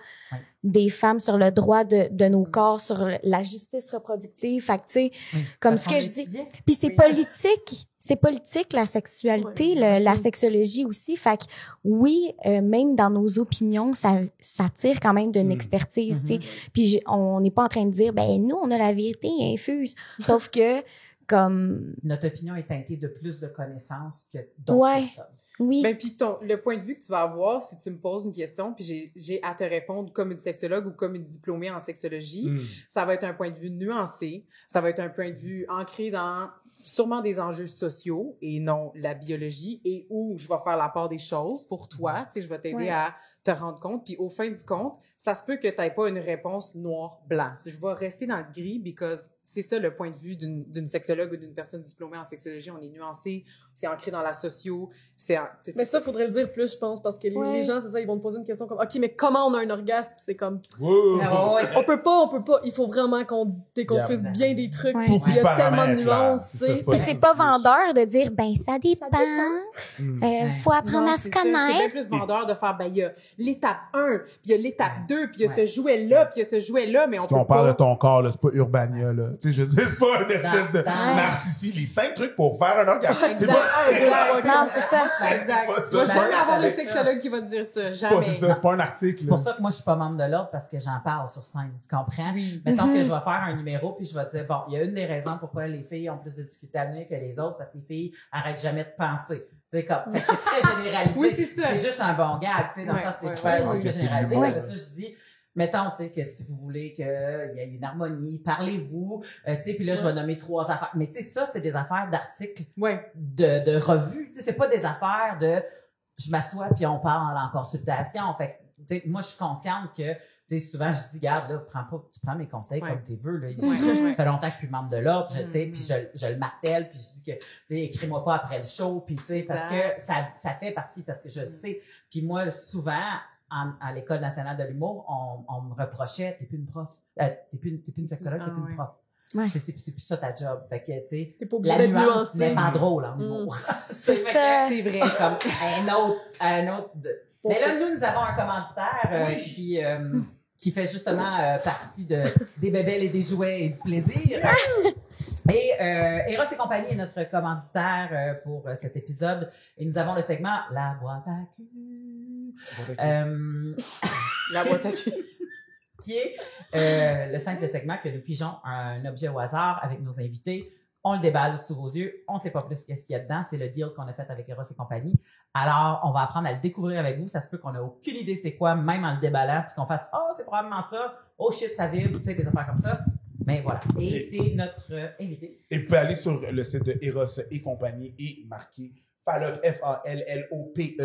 des femmes, sur le droit de nos corps, sur la justice reproductive. Fait que, tu sais, comme Parce ce que qu'on je dis. étudiait. Puis c'est politique, la sexualité, la sexologie aussi. Fait que, oui, même dans nos opinions, ça tire quand même d'une expertise, tu sais. Puis on n'est pas en train de dire, ben nous, on a la vérité infuse. Sauf que, comme... Notre opinion est teintée de plus de connaissances que d'autres personnes. Oui. Ben, puis le point de vue que tu vas avoir, si tu me poses une question, puis j'ai à te répondre comme une sexologue ou comme une diplômée en sexologie, ça va être un point de vue nuancé, ça va être un point de vue ancré dans sûrement des enjeux sociaux et non la biologie, et où je vais faire la part des choses pour toi, tu sais, je vais t'aider à te rendre compte, puis au fin du compte, ça se peut que tu n'aies pas une réponse noir-blanc. Je vais rester dans le gris, because c'est ça le point de vue d'une sexologue ou d'une personne diplômée en sexologie, on est nuancé, c'est ancré dans la socio, Mais ça, faudrait le dire plus, je pense, parce que les gens, c'est ça, ils vont te poser une question comme, OK, mais comment on a un orgasme? C'est comme, on peut pas, il faut vraiment qu'on déconstruise bien des trucs, Ouais. puis il y a Beaucoup de tellement de paramètres, là. nuances, tu C'est ça, sais. c'est pas Puis c'est pas vendeur de dire, ben ça dépend. Faut apprendre Non, à se c'est ça. C'est bien connaître. plus vendeur de faire, ben, il y a l'étape 1, puis il y a l'étape 2, puis il y a ce jouet-là, puis il y a ce jouet-là, mais on Parce peut qu'on parle pas... de ton corps, là, c'est pas Urbania, là. Tu sais, je dis, c'est pas une espèce de narcissisme. Les 5 trucs pour faire un orgasme. C'est Exact. pas, Non, c'est ça. Exact. pas Tu vas ça. jamais avoir c'est le sexologue qui va te dire ça. c'est Jamais. ça, c'est pas un article, C'est pour là. ça que moi, je suis pas membre de l'ordre parce que j'en parle sur scène. Tu comprends? Mettons que je vais faire un numéro puis je vais dire, bon, il y a une des raisons pourquoi les filles ont plus de difficultés à venir que les autres parce que les filles arrêtent jamais de penser. Tu sais, comme, fait que c'est très généralisé. Oui, c'est ça. C'est juste un bon gag, tu sais, dans Ouais, ça, c'est ouais, super ouais. généralisé. Ouais. Après ça, je dis, mettons, tu sais, que si vous voulez qu'il y ait une harmonie, parlez-vous, tu sais, puis là, je vais nommer 3 affaires. Mais tu sais, ça, c'est des affaires d'articles Ouais. de revue. Tu sais, c'est pas des affaires de je m'assois puis on parle en consultation. Fait que, tu sais, moi, je suis consciente que, tu sais, souvent, je dis, garde, là, tu prends mes conseils comme tu veux, là. Ça fait longtemps que je suis plus membre de l'ordre, tu sais, puis je le martèle, puis je dis que, tu sais, écris-moi pas après le show, puis tu sais, parce que ça fait partie, parce que je sais. Puis moi, souvent, à l'École nationale de l'humour, on me reprochait, t'es plus une prof, t'es plus une sexologue, t'es plus une prof. Ouais. C'est plus ça ta job. Fait que, tu sais, T'es pas obligé la d'être nuance nuancé. n'est pas drôle en humour. C'est ça. C'est vrai, comme un autre. Mais là, nous avons un commanditaire qui fait justement partie des bébelles et des jouets et du plaisir. Et Eros et compagnie est notre commanditaire pour cet épisode. Et nous avons le segment La boîte à cul. La boîte à cul. Qui est le simple segment que nous pigeons un objet au hasard avec nos invités. On le déballe sous vos yeux. On sait pas plus qu'est-ce qu'il y a dedans. C'est le deal qu'on a fait avec Eros et compagnie. Alors, on va apprendre à le découvrir avec vous. Ça se peut qu'on a aucune idée c'est quoi, même en le déballant, puis qu'on fasse « Oh, c'est probablement ça. Oh shit, ça vibre. » Tu sais, des affaires comme ça. Mais voilà. Et c'est notre invité. Et vous pouvez aller sur le site de Eros et compagnie et marquer Fallope, FALLOPES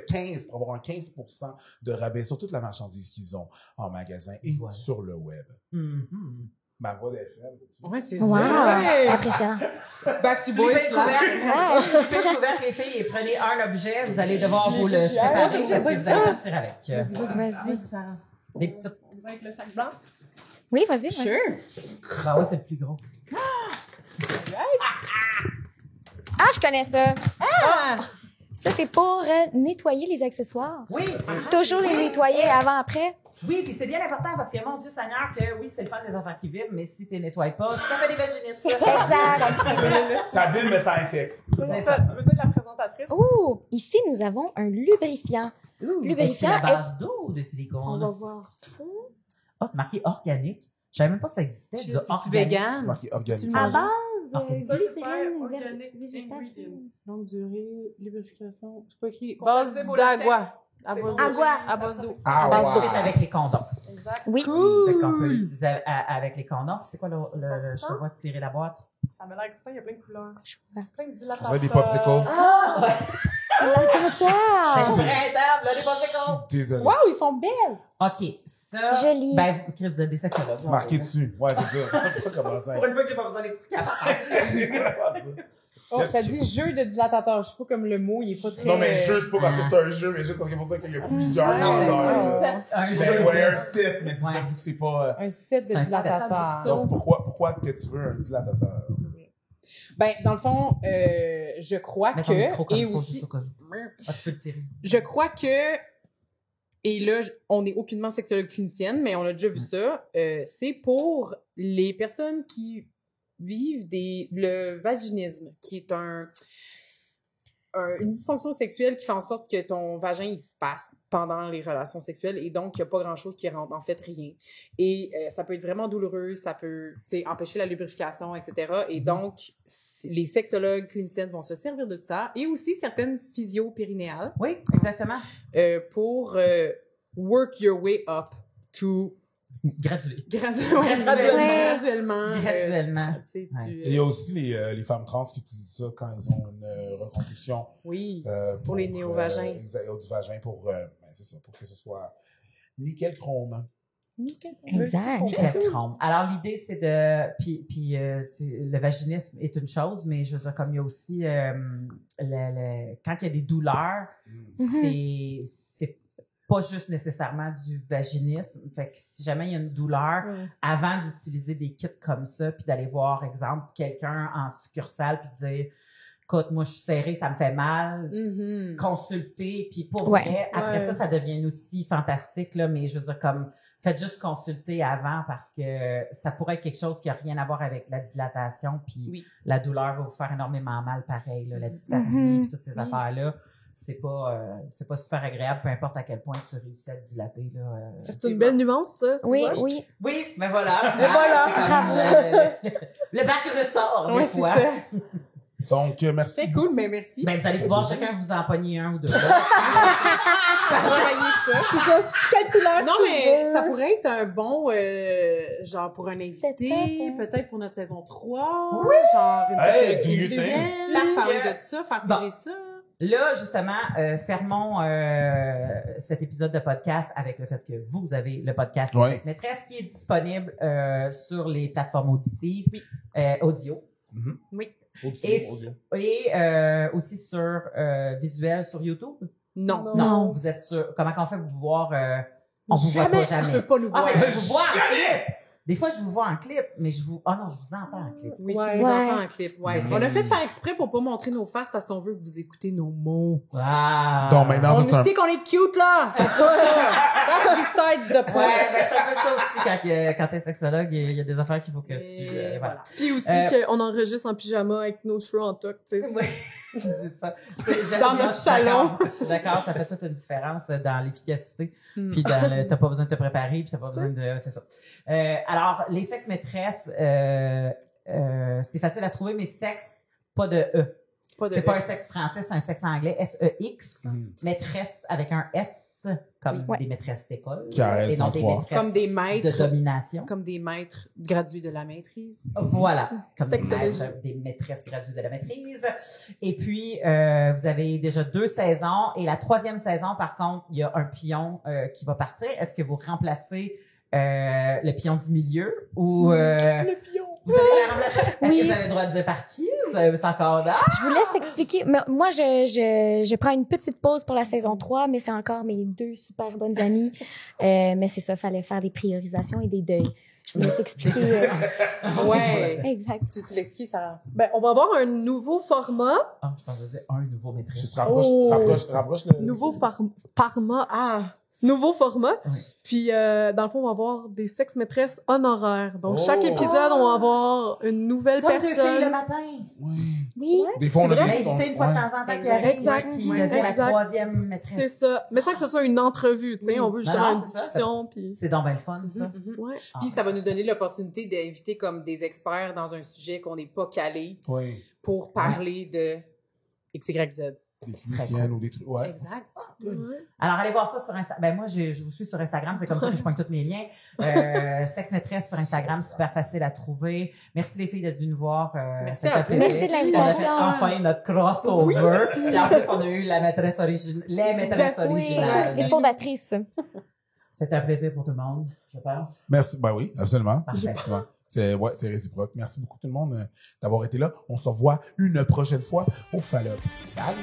15 pour avoir un 15% de rabais sur toute la marchandise qu'ils ont en magasin et sur le web. Ma voix d'FM. Ouais, c'est Wow, ça. impressionnant. Backstreet Boys, là. Flippez le couvercle, les filles, et prenez un objet. Vous allez devoir vous le séparer parce que vous allez partir avec. Vas-y. Des petites... Avec le sac blanc. Oui, vas-y. vas-y. Sure. Ben ouais, c'est le plus gros. Ah, je connais ça. Ça, c'est pour nettoyer les accessoires. Oui, Toujours les nettoyer avant-après. oui, puis c'est bien important parce que, mon Dieu Seigneur, que oui, c'est le fun des enfants qui vivent, mais si tu nettoies pas, ça fait des vaginistes. Exact. Ça vide, mais ça infecte. C'est ça. Tu veux dire la présentatrice? Ouh, ici, nous avons un lubrifiant. Est-ce Lubrifiant, la base d'eau ou de On va silicone? voir ça. Oh, c'est marqué organique. Je savais même pas que ça existait. Du C'est organique. vegan. C'est marqué organique. À base, Organique. glycérine Organic végétale. ingredients. Longue durée, lubrification. C'est pas écrit. Base Base au d'agua. latex. À base d'eau. Agua. À base d'eau. Ah, Ça wow. se fait avec les condoms. Exact. Oui. Fait qu'on peut l'utiliser avec les condoms. Puis c'est quoi je te vois tirer la boîte? Ça m'a l'air excitant, il y a plein de couleurs. Je vois. Plein de On dilatateurs. dirait des popsicles. Ah! Ouais. C'est C'est l'intérieur. le printemps, là, les popsicles. Désolé. Wow, ils sont belles! OK, ça... Joli. Ben, vous êtes des sexologues. C'est marqué dessus. Ouais, c'est ça. C'est pas comment ça. Pour une fois que j'ai pas besoin d'explication. Oh, ça dit jeu de dilatateur. Je sais pas comme le mot, il est pas très... Non, mais juste pas parce que c'est un jeu, mais juste parce qu'il faut dire qu'il y a plusieurs Ouais, grandeurs. Un Ben jeu. ouais, un set, mais c'est Ouais. ça, vu que c'est pas... Un set de C'est un set. dilatateur. Donc, pourquoi que tu veux un dilatateur? Ben, dans le fond, je crois Mets ton micro que... comme Et il faut, aussi... juste au cas où. Ah, tu peux le tirer. Je crois que, et là, on n'est aucunement sexologue clinicienne, mais on a déjà vu ça, c'est pour les personnes qui vivent le vaginisme, qui est une dysfonction sexuelle qui fait en sorte que ton vagin, il se passe pendant les relations sexuelles et donc il n'y a pas grand-chose qui rentre, en fait, rien. Et ça peut être vraiment douloureux, ça peut empêcher la lubrification, etc. Et donc, les sexologues cliniciennes vont se servir de ça et aussi certaines physio-périnéales Oui, exactement. pour work your way up to Gradué. graduellement. Graduellement. Tu sais, Ouais. Et il y a aussi les femmes trans qui utilisent ça quand elles ont une reconstruction. Oui. Pour les néovagins. Du vagin pour, ben, c'est ça, pour que ce soit nickel chrome. Exact. Nickel chrome. Alors, l'idée, c'est de... Puis le vaginisme est une chose, mais je veux dire, comme il y a aussi... quand il y a des douleurs, c'est pas juste nécessairement du vaginisme. Fait que si jamais il y a une douleur, avant d'utiliser des kits comme ça, puis d'aller voir, exemple, quelqu'un en succursale, puis dire... Écoute, moi, je suis serrée, ça me fait mal. Consulter, puis pour vrai, après ça devient un outil fantastique, là, mais je veux dire, comme, faites juste consulter avant parce que ça pourrait être quelque chose qui a rien à voir avec la dilatation, puis la douleur va vous faire énormément mal, pareil, là, la dyspareunie, puis toutes ces affaires-là. C'est pas super agréable, peu importe à quel point tu réussis à te dilater, là. C'est une belle nuance, ça. tu Oui, vois? oui. Oui, mais voilà. voilà. Le bac ressort, des Ouais, fois. c'est ça. Donc, merci. C'est cool, mais merci. Ben, vous allez pouvoir chacun vous en pogner un ou deux. Travailler ça. C'est ça. Quelle couleur Non, tu mais veux? ça pourrait être un bon, genre pour un invité, Setup, peut-être pour notre saison 3. Genre une Hey, sexualité gluten. visuelle, Parce parler que- de ça, faire Bon. bouger ça. Là, justement, fermons cet épisode de podcast avec le fait que vous avez le podcast Les Ouais. Sex Maîtresses qui est disponible sur les plateformes auditives, audio, Oui. et aussi sur visuel sur YouTube. Non. Non. Vous êtes sur... Comment qu'on fait pour vous voir? On vous voit Jamais. pas jamais. Je peux pas nous Ah, voir. mais je vous vois en clip! Des fois, je vous vois en clip, mais je vous... Ah non, je vous entends en clip. Oui, Ouais. tu nous Ouais. entends en clip. Ouais. C'est On a vrai. fait faire exprès pour pas montrer nos faces parce qu'on veut que vous écoutez nos mots. Ah! Donc, maintenant, On ça, c'est un... sait qu'on est cute, là! C'est pas ça! That's besides the Ouais, point. ben c'est un peu ça aussi quand t'es sexologue, il y a des affaires qu'il faut que tu... Et voilà. Puis aussi qu'on enregistre en pyjama avec nos cheveux en toque, tu sais. Oui, c'est ça. Dans notre salon. Je suis d'accord, ça fait toute une différence dans l'efficacité. Puis t'as pas besoin de te préparer, puis t'as pas besoin de... C'est ça. Alors, les sexes maîtresses, c'est facile à trouver, mais sexe, pas de E. C'est pas un sexe français, c'est un sexe anglais, S-E-X. Maîtresse avec un S, comme des maîtresses d'école. Car et non des maîtresses comme des maîtres de domination. Comme des maîtres gradués de la maîtrise. Voilà, comme des Sexologie. maîtres, des maîtresses graduées de la maîtrise. Et puis, vous avez déjà 2 saisons. Et la 3e saison, par contre, il y a un pion qui va partir. Est-ce que vous remplacez le pion du milieu ou Le pion. vous allez la remplacer? Est-ce Oui. que vous avez le droit de dire par qui? Vous avez c'est encore d'âge? Je vous laisse expliquer. Mais moi, je prends une petite pause pour la saison 3, mais c'est encore mes 2 super bonnes amies. Mais c'est ça, fallait faire des priorisations et des deuils. Je vous laisse expliquer. Ouais. Exact. Tu veux l'expliquer, Sarah? Ben, on va avoir un nouveau format. Ah, je pense que c'est un nouveau maîtresse. Juste Oh. rapproche le... Nouveau nouveau format. Oui. Puis, dans le fond, on va avoir des sexe-maîtresses honoraires. Donc, Oh. chaque épisode, on va avoir une nouvelle Comme 2 filles le personne. matin. Oui. Oui. Des fois, on a C'est des... vrai. L'invité une fois de temps en temps qui arrive, Exact. qui Ouais. devient la Exact. 3e maîtresse. C'est ça. Mais sans que ce soit une entrevue, tu sais. Oui. On veut justement Non, non, une c'est ça. discussion. Puis, C'est donc bien le fun, ça. ouais. Puis ça va nous donner l'opportunité d'inviter comme des experts dans un sujet qu'on n'est pas calé Oui. pour parler de XYZ. Des cliniciennes ou des trucs. Ouais. Exact. Ouais. Alors, allez voir ça sur Instagram. Ben, moi, je vous suis sur Instagram. C'est comme ça que je pointe tous mes liens. Sexe maîtresse sur Instagram, super facile à trouver. Merci les filles d'être venues nous voir. Merci ça à fait vous. plaisir. Merci de On a l'invitation. fait enfin notre crossover. Et en plus, on a eu la maîtresse les maîtresses Oui. originales. Les fondatrices. C'était un plaisir pour tout le monde, je pense. Merci. Ben oui, absolument. Parfait. Effectivement. C'est réciproque. Merci beaucoup tout le monde d'avoir été là. On se revoit une prochaine fois au Fallop. Salut!